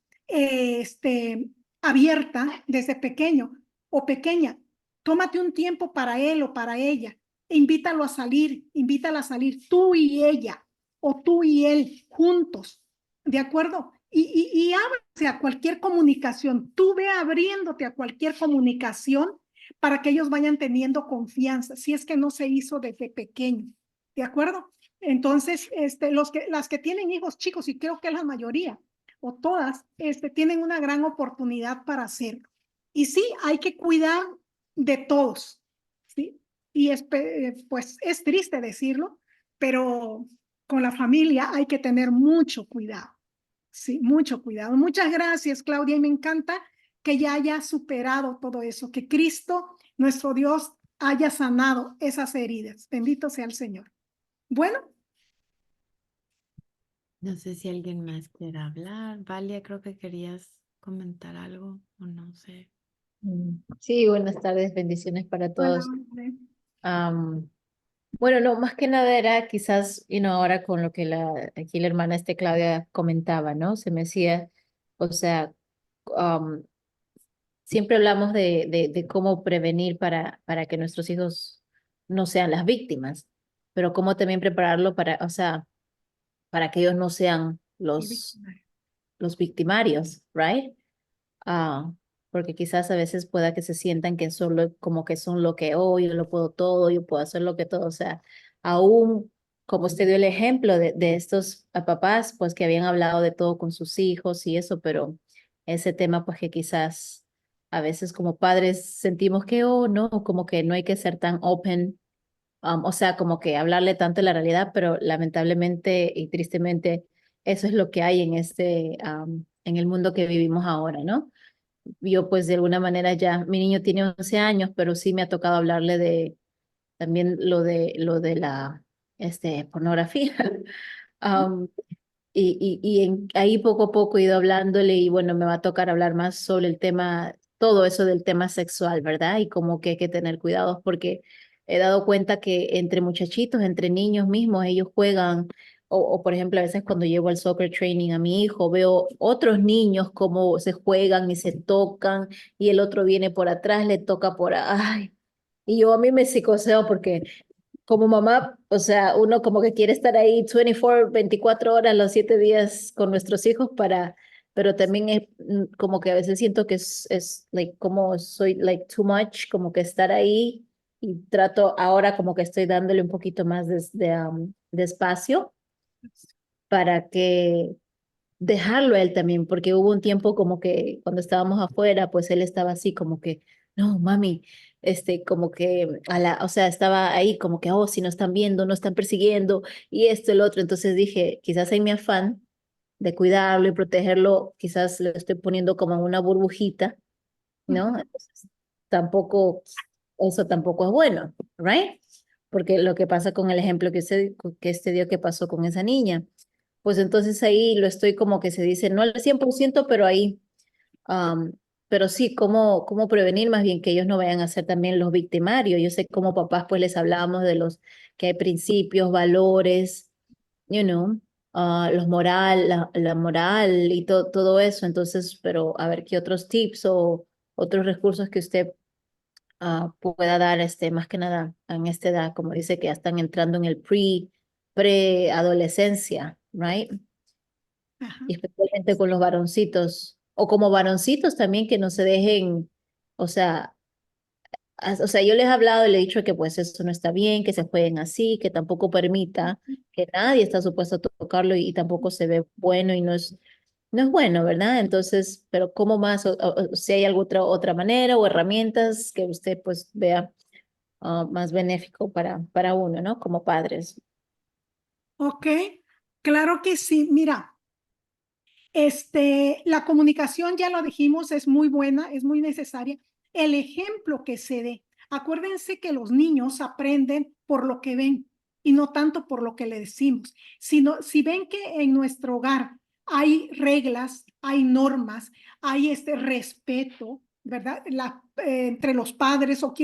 abierta desde pequeño o pequeña, tómate un tiempo para él o para ella, e invítalo a salir, invítala a salir, tú y ella o tú y él juntos, ¿de acuerdo? Y ábrase a cualquier comunicación, tú ve abriéndote a cualquier comunicación para que ellos vayan teniendo confianza, si es que no se hizo desde pequeño, ¿de acuerdo? Entonces, las que tienen hijos chicos, y creo que es la mayoría, o todas, tienen una gran oportunidad para hacerlo. Y sí, hay que cuidar de todos, ¿sí? Y pues es triste decirlo, pero con la familia hay que tener mucho cuidado. Sí, mucho cuidado. Muchas gracias, Claudia, y me encanta que ya haya superado todo eso, que Cristo, nuestro Dios, haya sanado esas heridas. Bendito sea el Señor. Bueno, No sé si alguien más quiera hablar. Valia, creo que querías comentar algo o no sé. Sí, buenas tardes, bendiciones para bueno, todos. Bueno, no, más que nada era quizás, ahora con lo que aquí la hermana Claudia comentaba, ¿no? Se me decía, o sea, um, siempre hablamos de cómo prevenir para que nuestros hijos no sean las víctimas, pero cómo también prepararlo para, o sea, para que ellos no sean los victimarios, right? Ah, porque quizás a veces pueda que se sientan que solo como que son lo que hoy, yo lo puedo todo, yo puedo hacer lo que todo, o sea, aún como usted dio el ejemplo de estos papás, pues que habían hablado de todo con sus hijos y eso, pero ese tema pues que quizás a veces como padres sentimos que, oh, no, como que no hay que ser tan open, o sea, como que hablarle tanto de la realidad, pero lamentablemente y tristemente eso es lo que hay en el mundo que vivimos ahora, ¿no? Yo pues de alguna manera ya, mi niño tiene 11 años, pero sí me ha tocado hablarle de también lo de la pornografía. Um, ahí poco a poco he ido hablándole y bueno, me va a tocar hablar más sobre el tema, todo eso del tema sexual, ¿verdad? Y como que hay que tener cuidados porque he dado cuenta que entre muchachitos, entre niños mismos, ellos juegan o por ejemplo, a veces cuando llevo al soccer training a mi hijo, veo otros niños cómo se juegan y se tocan y el otro viene por atrás, le toca por, ay, y yo a mí me psicoseo porque como mamá, o sea, uno como que quiere estar ahí 24 horas los 7 días con nuestros hijos pero también es como que a veces siento que es like, como soy like too much, como que estar ahí y trato ahora como que estoy dándole un poquito más de espacio para que dejarlo a él también, porque hubo un tiempo como que cuando estábamos afuera, pues él estaba así como que, no, mami, como que, o sea, estaba ahí como que, oh, si nos están viendo, nos están persiguiendo, y esto, el otro. Entonces dije, quizás en mi afán de cuidarlo y protegerlo, quizás lo estoy poniendo como en una burbujita, ¿no? Entonces, tampoco, eso tampoco es bueno, ¿right? Porque lo que pasa con el ejemplo que este dio que pasó con esa niña, pues entonces ahí lo estoy como que se dice, no al 100% pero ahí, um, pero sí, cómo prevenir más bien que ellos no vayan a ser también los victimarios. Yo sé que como papás pues les hablábamos de los que hay principios, valores, you know, los moral, la moral y todo eso. Entonces, pero a ver qué otros tips o otros recursos que usted pueda dar, más que nada en esta edad, como dice que ya están entrando en el pre-adolescencia, right? Ajá. Y especialmente con los varoncitos, o como varoncitos también que no se dejen, o sea, o sea, yo les he hablado y le he dicho que pues eso no está bien, que se jueguen así, que tampoco permita, que nadie está supuesto a tocarlo y tampoco se ve bueno y no es bueno, ¿verdad? Entonces, pero ¿cómo más? O si hay alguna otra manera o herramientas que usted pues vea más benéfico para uno, ¿no? Como padres. Ok, claro que sí. Mira, la comunicación, ya lo dijimos, es muy buena, es muy necesaria. El ejemplo que se dé. Acuérdense que los niños aprenden por lo que ven y no tanto por lo que le decimos. Si ven que en nuestro hogar hay reglas, hay normas, hay este respeto, ¿verdad? Entre los padres o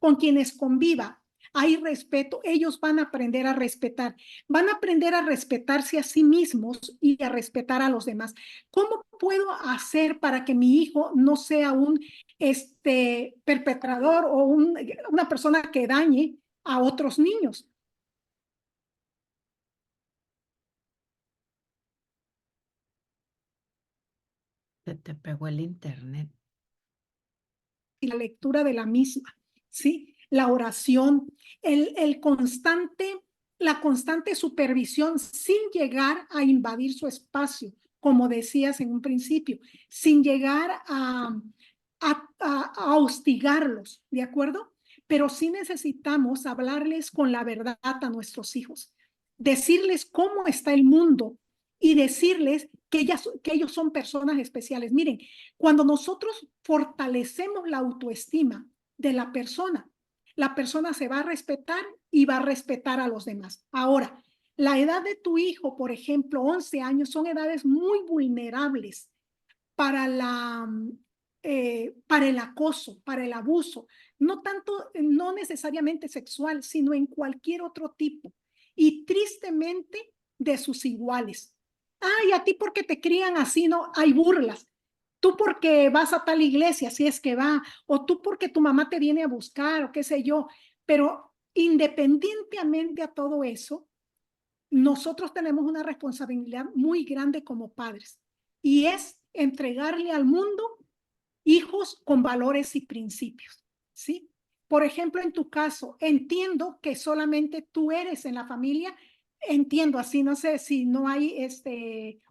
con quienes conviva, hay respeto, ellos van a aprender a respetar. Van a aprender a respetarse a sí mismos y a respetar a los demás. ¿Cómo puedo hacer para que mi hijo no sea un perpetrador o una persona que dañe a otros niños? Se te pegó el internet. Y la lectura de la misma, ¿sí? La oración, la constante supervisión sin llegar a invadir su espacio, como decías en un principio, sin llegar a hostigarlos, ¿de acuerdo? Pero sí necesitamos hablarles con la verdad a nuestros hijos, decirles cómo está el mundo y decirles que ellos son personas especiales. Miren, cuando nosotros fortalecemos la autoestima de la persona se va a respetar y va a respetar a los demás. Ahora, la edad de tu hijo, por ejemplo, 11 años, son edades muy vulnerables para para el acoso, para el abuso, no necesariamente sexual, sino en cualquier otro tipo. Y tristemente de sus iguales. Ay, a ti porque te crían así, no, hay burlas. Tú porque vas a tal iglesia, si es que va, o tú porque tu mamá te viene a buscar, o qué sé yo. Pero independientemente a todo eso, nosotros tenemos una responsabilidad muy grande como padres y es entregarle al mundo hijos con valores y principios, ¿sí? Por ejemplo, en tu caso, entiendo que solamente tú eres en la familia, entiendo así, no sé si no hay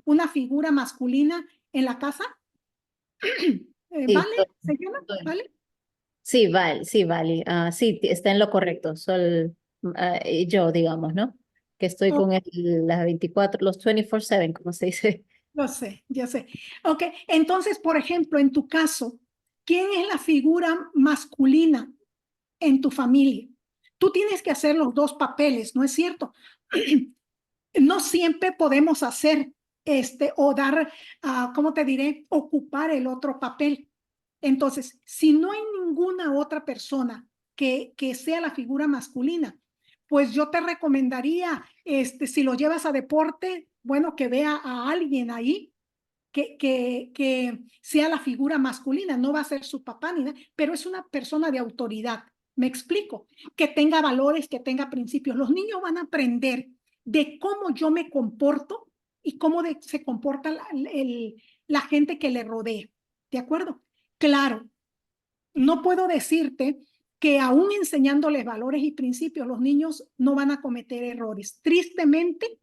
una figura masculina en la casa. Sí, ¿Vale? ¿Se llama? ¿Vale? sí, vale. Sí, está en lo correcto. Yo, digamos, ¿no? Que estoy Oh, con él las 24, los 24/7, como se dice. lo sé, ya sé. Ok, entonces, por ejemplo, en tu caso, ¿quién es la figura masculina en tu familia? Tú tienes que hacer los dos papeles, ¿no es cierto? No siempre podemos hacer o dar, ¿cómo te diré? Ocupar el otro papel. Entonces, si no hay ninguna otra persona que sea la figura masculina, pues yo te recomendaría, si lo llevas a deporte, bueno, que vea a alguien ahí que sea la figura masculina, no va a ser su papá ni nada, pero es una persona de autoridad. Me explico, que tenga valores, que tenga principios. Los niños van a aprender de cómo yo me comporto y cómo se comporta la gente que le rodea. ¿De acuerdo? Claro, no puedo decirte que aún enseñándoles valores y principios, los niños no van a cometer errores. Tristemente,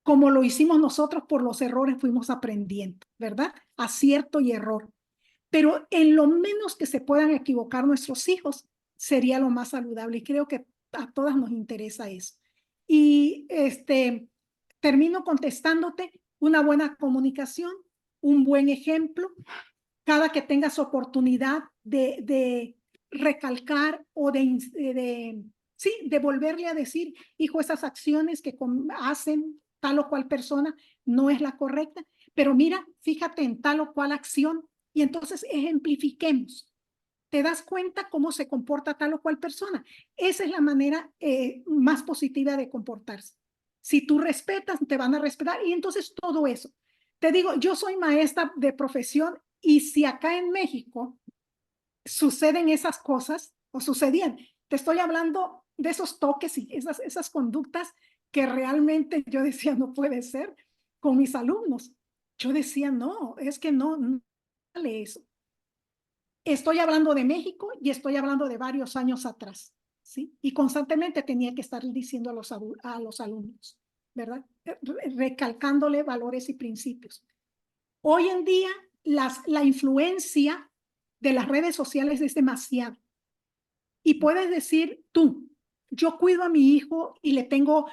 como lo hicimos nosotros, por los errores fuimos aprendiendo, ¿verdad? Acierto y error. Pero en lo menos que se puedan equivocar nuestros hijos, sería lo más saludable. Y creo que a todas nos interesa eso. Y termino contestándote: una buena comunicación, un buen ejemplo, cada que tengas oportunidad de recalcar o sí, de volverle a decir, hijo, esas acciones que hacen tal o cual persona no es la correcta, pero mira, fíjate en tal o cual acción y entonces ejemplifiquemos. ¿Te das cuenta cómo se comporta tal o cual persona? Esa es la manera más positiva de comportarse. Si tú respetas, te van a respetar y entonces todo eso. Te digo, yo soy maestra de profesión y si acá en México suceden esas cosas o sucedían, te estoy hablando de esos toques y esas conductas que realmente yo decía, no puede ser con mis alumnos. Yo decía, no, es que no vale eso. Estoy hablando de México y estoy hablando de varios años atrás, ¿sí? Y constantemente tenía que estar diciendo a los alumnos, ¿verdad? Recalcándole valores y principios. Hoy en día, la influencia de las redes sociales es demasiado. Y puedes decir tú, yo cuido a mi hijo y le tengo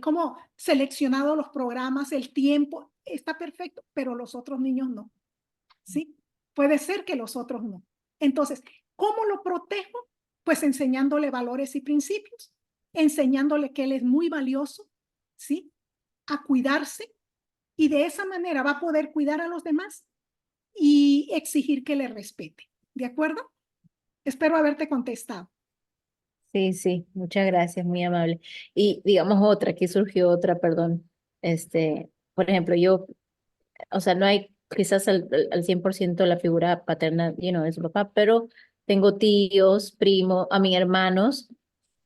como seleccionado los programas, el tiempo, está perfecto, pero los otros niños no, ¿sí? Puede ser que los otros no. Entonces, ¿cómo lo protejo? Pues enseñándole valores y principios, enseñándole que él es muy valioso, ¿sí? A cuidarse y de esa manera va a poder cuidar a los demás y exigir que le respete. ¿De acuerdo? Espero haberte contestado. Sí, sí, muchas gracias, muy amable. Y digamos otra, aquí surgió otra, perdón. Por ejemplo, yo, o sea, no hay quizás al 100% la figura paterna, de su papá, pero tengo tíos, primos, a mis hermanos.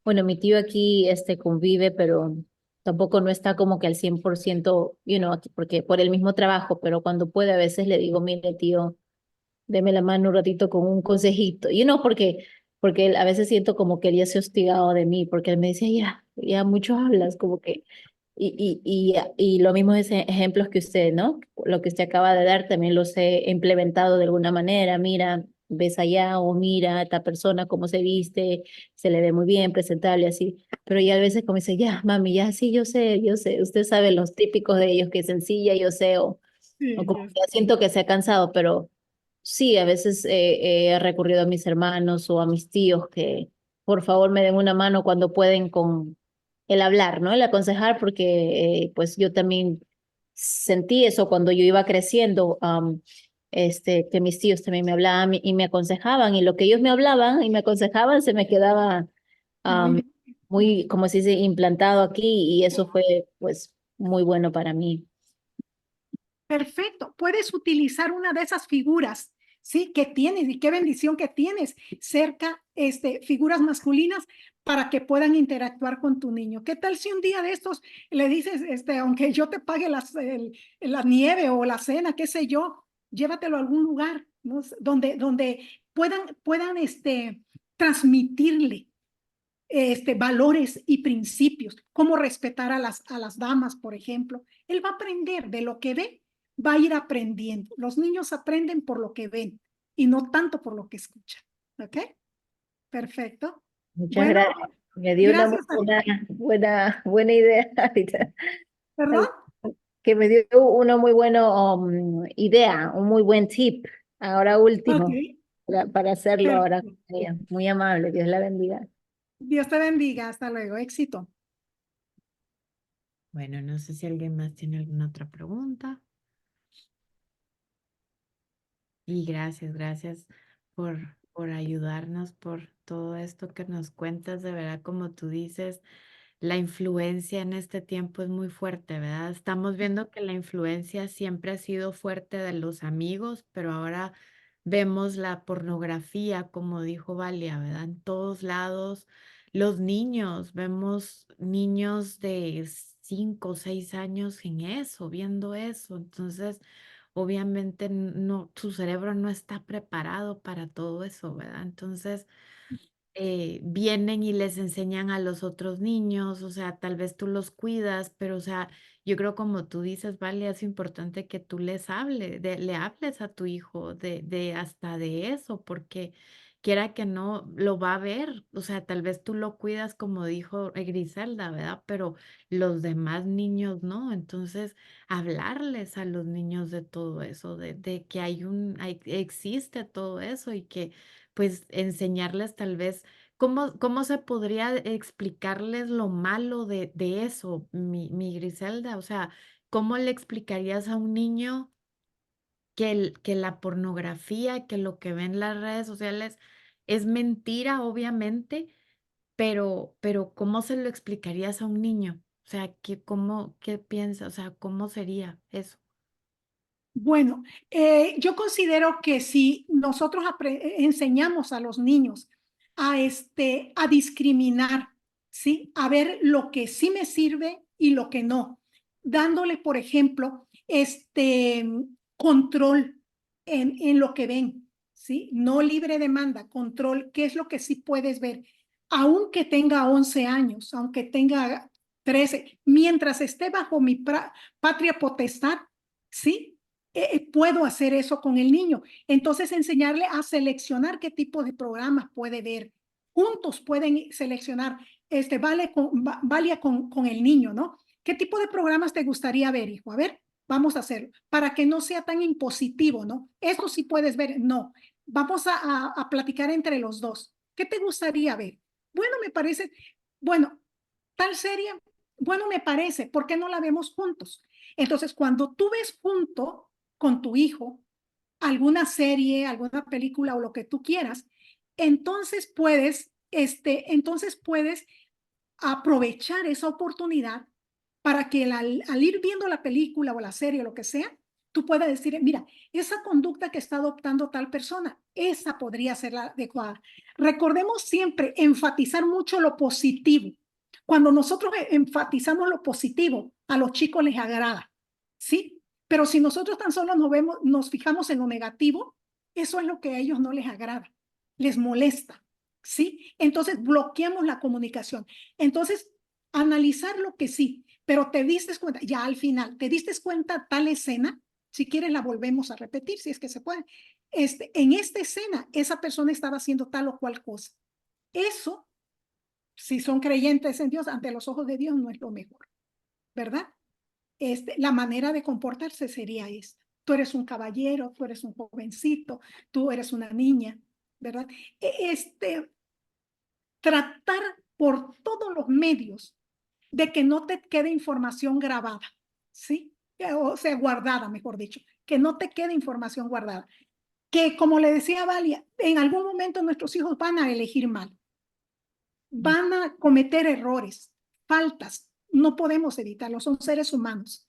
Bueno, mi tío aquí convive, pero tampoco no está como que al 100%, porque por el mismo trabajo, pero cuando puede a veces le digo, mire, tío, deme la mano un ratito con un consejito. Porque él, a veces siento como que él ya se ha hostigado de mí, porque él me dice, ya mucho hablas, como que, y lo mismo es ejemplos que usted, ¿no? Lo que usted acaba de dar también los he implementado de alguna manera. Mira, ves allá o mira a esta persona cómo se viste, se le ve muy bien, presentable, así. Pero ya a veces como dice, ya, mami, ya sí, yo sé, usted sabe los típicos de ellos, que es sencilla, yo sé, o Sí, como que ya siento que se ha cansado, pero sí, a veces he recurrido a mis hermanos o a mis tíos que por favor me den una mano cuando pueden con el hablar, ¿no? El aconsejar, porque pues yo también sentí eso cuando yo iba creciendo, que mis tíos también me hablaban y me aconsejaban, y lo que ellos me hablaban y me aconsejaban se me quedaba muy am, bien. muy, como se dice, implantado aquí, y eso fue pues muy bueno para mí. Perfecto. Puedes utilizar una de esas figuras, ¿sí? Que tienes y qué bendición que tienes cerca, figuras masculinas para que puedan interactuar con tu niño. ¿Qué tal si un día de estos le dices, aunque yo te pague la nieve o la cena, qué sé yo, llévatelo a algún lugar, ¿no? Donde puedan transmitirle valores y principios, cómo respetar a las damas, por ejemplo. Él va a aprender de lo que ve, va a ir aprendiendo. Los niños aprenden por lo que ven y no tanto por lo que escuchan. ¿Ok? Perfecto. Muchas Bueno, gracias. Me dio una muy gracias a ti. buena idea ahorita. ¿Perdón? Que me dio una muy buena idea, un muy buen tip. Ahora Ok. último, para hacerlo ahora. Perfecto. Muy amable, Dios la bendiga. Dios te bendiga. Hasta luego. Éxito. Bueno, no sé si alguien más tiene alguna otra pregunta. Y gracias por por ayudarnos, por todo esto que nos cuentas. De verdad, como tú dices, la influencia en este tiempo es muy fuerte, ¿verdad? Estamos viendo que la influencia siempre ha sido fuerte de los amigos, pero ahora vemos la pornografía, como dijo Valia, ¿verdad? En todos lados. Los niños, vemos niños de 5 o 6 años en eso, viendo eso. Entonces, obviamente no, su cerebro no está preparado para todo eso, ¿verdad? Entonces, vienen y les enseñan a los otros niños, o sea, tal vez tú los cuidas, pero o sea, yo creo como tú dices, vale, es importante que tú le hables a tu hijo de hasta de eso, porque quiera que no, lo va a ver, o sea, tal vez tú lo cuidas como dijo Griselda, ¿verdad? Pero los demás niños no, entonces hablarles a los niños de todo eso, de que existe todo eso y que pues enseñarles tal vez cómo se podría explicarles lo malo de eso, mi Griselda. O sea, ¿cómo le explicarías a un niño que la pornografía, que lo que ve en las redes sociales es mentira, obviamente, pero ¿cómo se lo explicarías a un niño? O sea, ¿qué piensas? O sea, ¿cómo sería eso? Bueno, yo considero que si nosotros enseñamos a los niños a discriminar, ¿sí? A ver lo que sí me sirve y lo que no, dándole, por ejemplo, control en lo que ven, ¿sí? No libre demanda, control, ¿qué es lo que sí puedes ver? Aunque tenga 11 años, aunque tenga 13, mientras esté bajo mi patria potestad, ¿sí? Puedo hacer eso con el niño. Entonces, enseñarle a seleccionar qué tipo de programas puede ver. Juntos pueden seleccionar, Valia con el niño, ¿no? ¿Qué tipo de programas te gustaría ver, hijo? A ver, vamos a hacerlo, para que no sea tan impositivo, ¿no? Eso sí puedes ver, no. Vamos a platicar entre los dos. ¿Qué te gustaría ver? Bueno, me parece, bueno, tal serie, bueno, me parece, ¿por qué no la vemos juntos? Entonces, cuando tú ves junto con tu hijo alguna serie, alguna película o lo que tú quieras, entonces puedes aprovechar esa oportunidad para que al ir viendo la película o la serie o lo que sea, tú puedas decir, mira, esa conducta que está adoptando tal persona, esa podría ser la adecuada. Recordemos siempre enfatizar mucho lo positivo. Cuando nosotros enfatizamos lo positivo, a los chicos les agrada, ¿sí? Pero si nosotros tan solo nos fijamos en lo negativo, eso es lo que a ellos no les agrada, les molesta, ¿sí? Entonces bloqueamos la comunicación. Entonces, analizar lo que sí, pero te diste cuenta, ya al final, te diste cuenta tal escena, si quieres la volvemos a repetir, si es que se puede. En esta escena, esa persona estaba haciendo tal o cual cosa. Eso, si son creyentes en Dios, ante los ojos de Dios no es lo mejor, ¿verdad? La manera de comportarse sería esta. Tú eres un caballero, tú eres un jovencito, tú eres una niña, ¿verdad? Tratar por todos los medios de que no te quede información grabada, ¿sí? O sea, guardada, mejor dicho, que no te quede información guardada. Que, como le decía Valia, en algún momento nuestros hijos van a elegir mal, van a cometer errores, faltas, no podemos evitarlo, son seres humanos.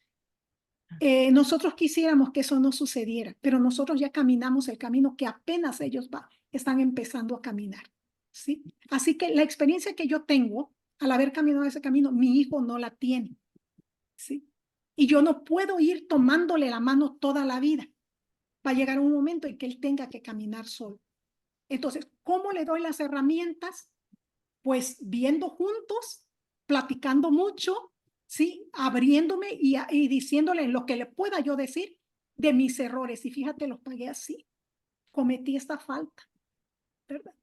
Nosotros quisiéramos que eso no sucediera, pero nosotros ya caminamos el camino que apenas ellos están empezando a caminar, ¿sí? Así que la experiencia que yo tengo al haber caminado ese camino, mi hijo no la tiene, ¿sí? Y yo no puedo ir tomándole la mano toda la vida. Va a llegar un momento en que él tenga que caminar solo. Entonces, ¿cómo le doy las herramientas? Pues viendo juntos, platicando mucho, ¿sí? Abriéndome y diciéndole lo que le pueda yo decir de mis errores. Y fíjate, los pagué así. Cometí esta falta, ¿verdad?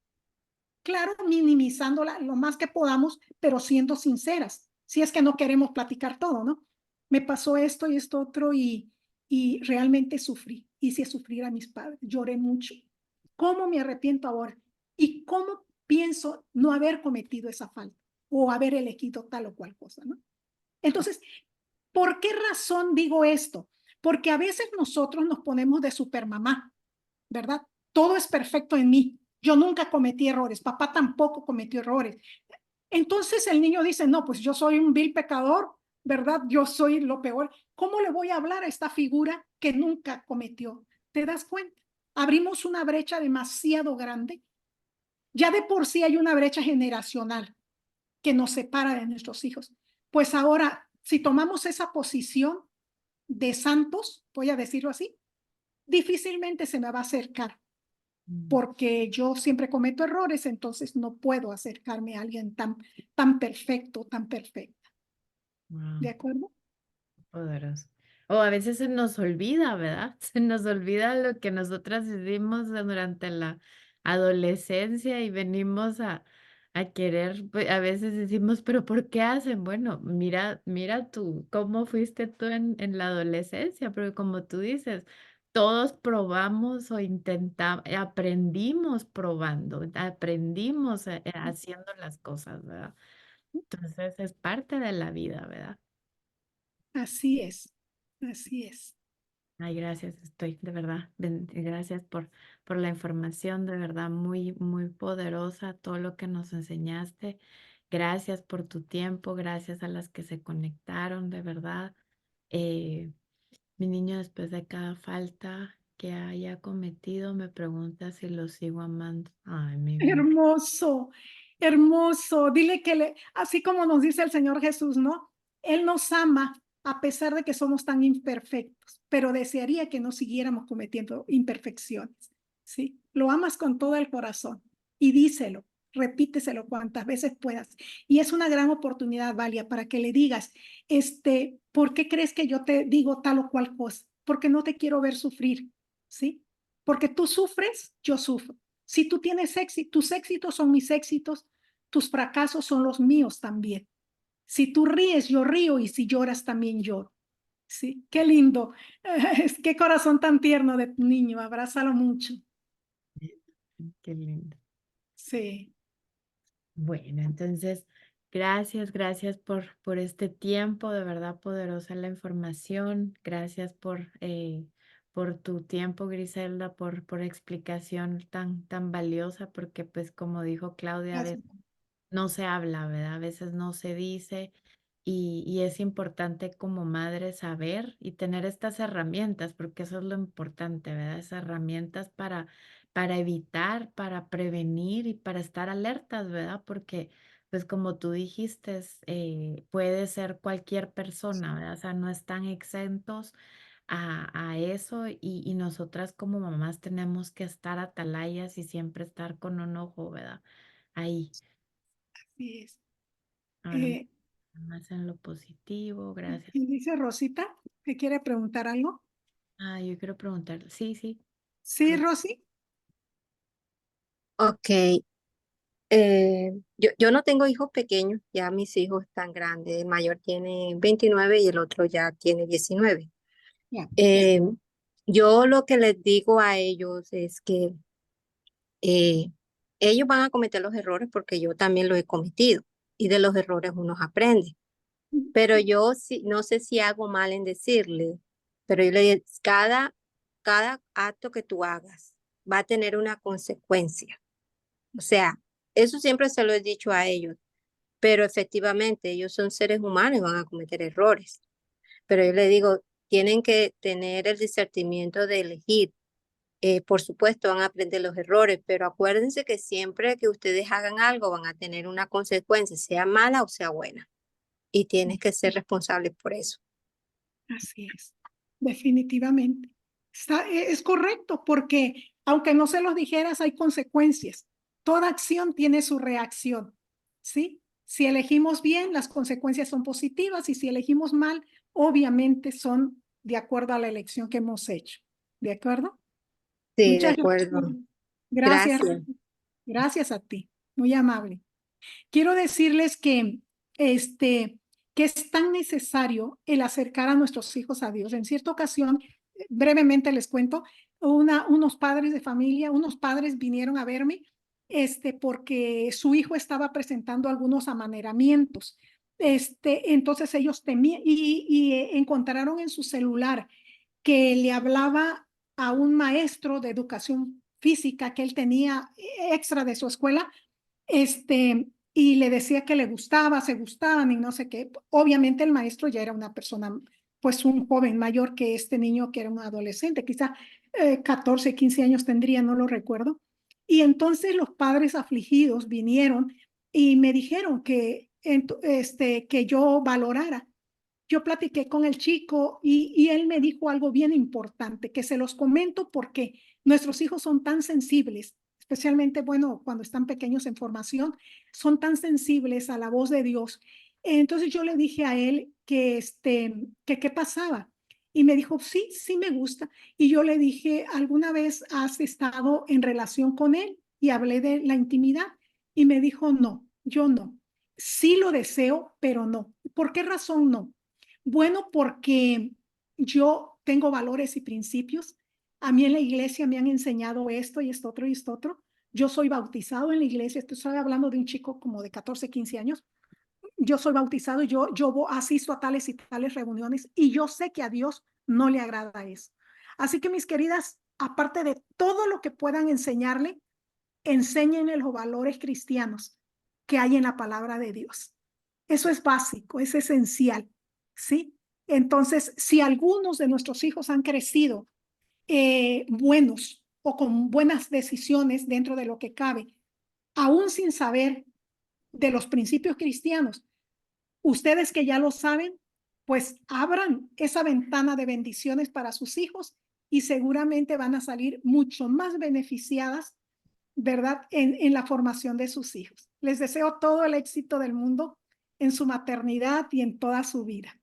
Claro, minimizándola lo más que podamos, pero siendo sinceras. Si es que no queremos platicar todo, ¿no? Me pasó esto y esto otro y realmente sufrí. Hice sufrir a mis padres. Lloré mucho. ¿Cómo me arrepiento ahora? ¿Y cómo pienso no haber cometido esa falta o haber elegido tal o cual cosa, ¿no? Entonces, ¿por qué razón digo esto? Porque a veces nosotros nos ponemos de supermamá, ¿verdad? Todo es perfecto en mí. Yo nunca cometí errores, papá tampoco cometió errores. Entonces el niño dice, no, pues yo soy un vil pecador, ¿verdad? Yo soy lo peor. ¿Cómo le voy a hablar a esta figura que nunca cometió? ¿Te das cuenta? Abrimos una brecha demasiado grande. Ya de por sí hay una brecha generacional que nos separa de nuestros hijos. Pues ahora, si tomamos esa posición de santos, voy a decirlo así, difícilmente se me va a acercar, porque yo siempre cometo errores, entonces no puedo acercarme a alguien tan perfecto, tan perfecta. Wow, ¿De acuerdo? poderoso. O a veces se nos olvida, ¿verdad? Se nos olvida lo que nosotras hicimos durante la adolescencia y venimos a querer, pues, a veces decimos, pero ¿por qué hacen? Bueno, mira tú, cómo fuiste tú en la adolescencia, porque como tú dices, todos probamos o intentamos, aprendimos probando, aprendimos haciendo las cosas, ¿verdad? Entonces es parte de la vida, ¿verdad? Así es, así es. Ay, gracias, estoy de verdad, gracias por la información, de verdad, muy, muy poderosa, todo lo que nos enseñaste. Gracias por tu tiempo, gracias a las que se conectaron, de verdad. Eh, Mi niño, después de cada falta que haya cometido, me pregunta si lo sigo amando. Ay, mi vida. Hermoso, hermoso. Dile que así como nos dice el Señor Jesús, ¿no? Él nos ama a pesar de que somos tan imperfectos, pero desearía que no siguiéramos cometiendo imperfecciones, ¿sí? Lo amas con todo el corazón y díselo, repíteselo cuantas veces puedas. Y es una gran oportunidad, Valia, para que le digas, ¿por qué crees que yo te digo tal o cual cosa? Porque no te quiero ver sufrir, ¿sí? Porque tú sufres, yo sufro. Si tú tienes éxito, tus éxitos son mis éxitos, tus fracasos son los míos también. Si tú ríes, yo río, y si lloras, también lloro. Sí, qué lindo. Qué corazón tan tierno de tu niño. Abrázalo mucho. Qué lindo. Sí, Bueno, entonces, gracias por este tiempo, de verdad poderosa la información. Gracias por tu tiempo, Griselda, por explicación tan valiosa, porque pues como dijo Claudia, a gracias. veces no se habla, ¿verdad? A veces no se dice y es importante como madre saber y tener estas herramientas, porque eso es lo importante, ¿verdad? Esas herramientas para evitar, para prevenir y para estar alertas, ¿verdad? Porque, pues como tú dijiste, puede ser cualquier persona, ¿verdad? O sea, no están exentos a eso y nosotras como mamás tenemos que estar atalayas y siempre estar con un ojo, ¿verdad? Ahí. Así es. Ahora Eh, más en lo positivo, gracias. ¿Y dice Rosita que quiere preguntar algo? Ah, yo quiero preguntar, sí, sí, Sí, Rosy. Ok, yo no tengo hijos pequeños, ya mis hijos están grandes, el mayor tiene 29 y el otro ya tiene 19. Ya. Eh, yo lo que les digo a ellos es que eh, ellos van a cometer los errores porque yo también los he cometido y de los errores uno aprende. Pero yo sí, no sé si hago mal en decirle, pero yo le digo, cada acto que tú hagas va a tener una consecuencia. O sea, eso siempre se lo he dicho a ellos, pero efectivamente ellos son seres humanos y van a cometer errores. Pero yo le digo, tienen que tener el discernimiento de elegir. Por supuesto, van a aprender los errores, pero acuérdense que siempre que ustedes hagan algo van a tener una consecuencia, sea mala o sea buena, y tienes que ser responsable por eso. Así es, definitivamente. Es correcto, porque aunque no se los dijeras, hay consecuencias. Toda acción tiene su reacción, ¿sí? Si elegimos bien, las consecuencias son positivas, y si elegimos mal, obviamente son de acuerdo a la elección que hemos hecho. ¿De acuerdo? Sí, de Muchas acuerdo. gracias. Gracias. Gracias. Gracias a ti. Muy amable. Quiero decirles este, que es tan necesario el acercar a nuestros hijos a Dios. En cierta ocasión, brevemente les cuento, unos padres de familia, unos padres vinieron a verme, porque su hijo estaba presentando algunos amaneramientos. Entonces ellos temían y encontraron en su celular que le hablaba a un maestro de educación física que él tenía extra de su escuela, y le decía que le gustaba, se gustaban y no sé qué. Obviamente el maestro ya era una persona, pues un joven mayor que este niño que era un adolescente, quizá 14, 15 años tendría, no lo recuerdo. Y entonces los padres afligidos vinieron y me dijeron que yo valorara. Yo platiqué con el chico y él me dijo algo bien importante, que se los comento porque nuestros hijos son tan sensibles, especialmente, bueno, cuando están pequeños en formación, son tan sensibles a la voz de Dios. Entonces yo le dije a él que qué pasaba. Y me dijo, sí, sí me gusta. Y yo le dije, ¿alguna vez has estado en relación con él? Y hablé de la intimidad. Y me dijo, no, yo no. Sí lo deseo, pero no. ¿Por qué razón no? Bueno, porque yo tengo valores y principios. A mí en la iglesia me han enseñado esto y esto otro y esto otro. Yo soy bautizado en la iglesia. Estoy hablando de un chico como de 14, 15 años. Yo soy bautizado y yo asisto a tales y tales reuniones y yo sé que a Dios no le agrada eso. Así que mis queridas, aparte de todo lo que puedan enseñarle, enséñenle los valores cristianos que hay en la palabra de Dios. Eso es básico, es esencial, ¿sí? Entonces, si algunos de nuestros hijos han crecido buenos o con buenas decisiones dentro de lo que cabe, aún sin saber de los principios cristianos, ustedes que ya lo saben, pues abran esa ventana de bendiciones para sus hijos y seguramente van a salir mucho más beneficiadas, ¿verdad? En la formación de sus hijos. Les deseo todo el éxito del mundo en su maternidad y en toda su vida.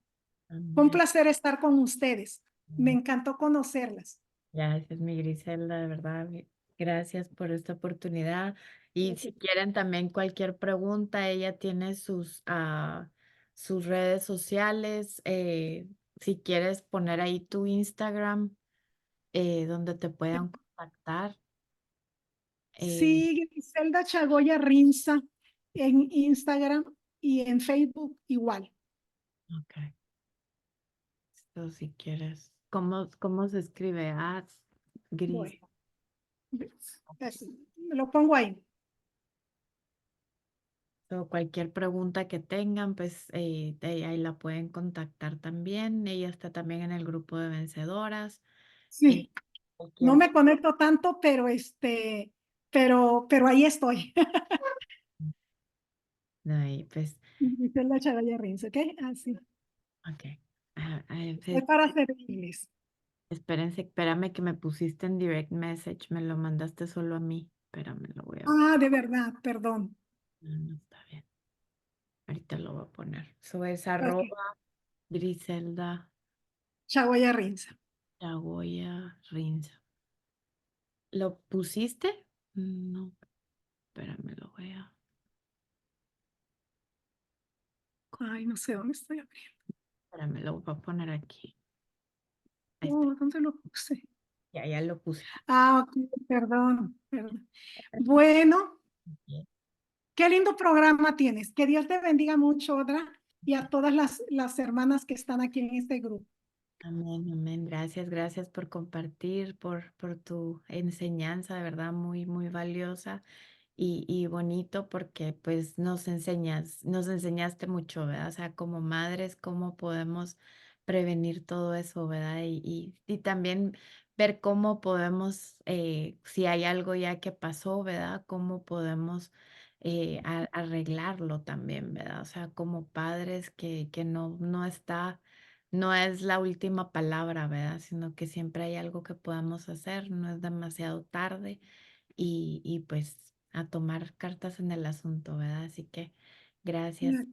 Fue un Amén. placer estar con ustedes. Me encantó conocerlas. Gracias, mi Griselda, de verdad. Gracias por esta oportunidad. Y si quieren también cualquier pregunta, ella tiene sus redes sociales. Si quieres poner ahí tu Instagram, donde te puedan contactar. eh, Sí, Griselda Chagoya Rinza en Instagram y en Facebook igual. ok. So, si quieres. ¿Cómo se escribe? Gris. Bueno, lo pongo ahí. O cualquier pregunta que tengan, pues ahí la pueden contactar también. Ella está también en el grupo de vencedoras. Sí, no Cualquier, me conecto tanto, pero ahí estoy. ahí, pues, Griselda Chagoya Rinza, ¿ok? Así. ok. Estoy para servirles. Espérame que me pusiste en direct message. Me lo mandaste solo a mí. Espérame, lo voy a. Ah, de verdad, perdón. No, no está bien. Ahorita lo voy a poner. Eso es Ok, Griselda Chagoya Rinza. Chagoya Rinza. ¿Lo pusiste? No, espérame, lo voy a. Ay, no sé dónde estoy abriendo. Espérame, lo voy a poner aquí. Ahí está. Oh, ¿dónde lo puse? Ya lo puse. Ah, ok, perdón, perdón. Bueno, Bien. qué lindo programa tienes. Que Dios te bendiga mucho, Odra, y a todas las hermanas que están aquí en este grupo. Amén, amén. Gracias por compartir, por tu enseñanza, de verdad, muy, muy valiosa y bonito porque pues nos enseñaste mucho, ¿verdad? O sea, como madres, cómo podemos prevenir todo eso, ¿verdad? Y también ver cómo podemos, si hay algo ya que pasó, ¿verdad? Cómo podemos arreglarlo también, ¿verdad? O sea, como padres que no es la última palabra, ¿verdad? Sino que siempre hay algo que podamos hacer, no es demasiado tarde y pues a tomar cartas en el asunto, ¿verdad? Así que gracias.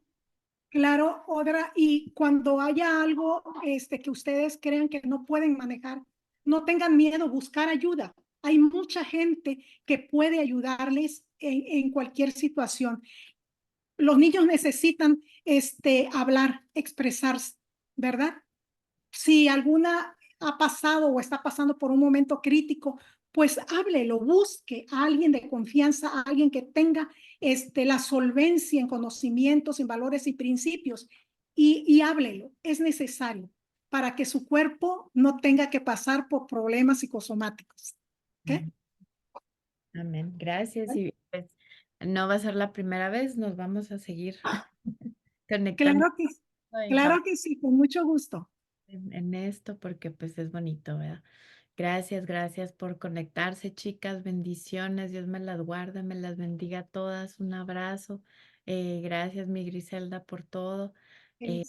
Claro, Odra, y cuando haya algo que ustedes crean que no pueden manejar, no tengan miedo, buscar ayuda. Hay mucha gente que puede ayudarles en cualquier situación. Los niños necesitan hablar, expresarse, ¿verdad? Si alguna ha pasado o está pasando por un momento crítico, pues háblelo, busque a alguien de confianza, a alguien que tenga la solvencia en conocimientos, en valores y principios, y háblelo. Es necesario para que su cuerpo no tenga que pasar por problemas psicosomáticos. ¿Okay? Amén. Gracias. Y pues no va a ser la primera vez, nos vamos a seguir conectando Claro que sí, con mucho gusto. en esto porque pues es bonito, ¿verdad? Gracias, gracias por conectarse, chicas. Bendiciones. Dios me las guarde, me las bendiga a todas. Un abrazo. Gracias, mi Griselda, por todo. Eh,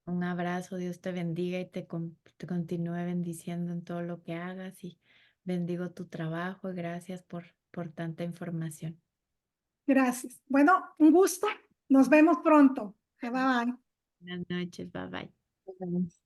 un abrazo. Dios te bendiga y te continúe bendiciendo en todo lo que hagas y bendigo tu trabajo. Gracias por tanta información. Gracias. Bueno, un gusto. Nos vemos pronto. Bye bye. Buenas noches. Bye bye. Ujú.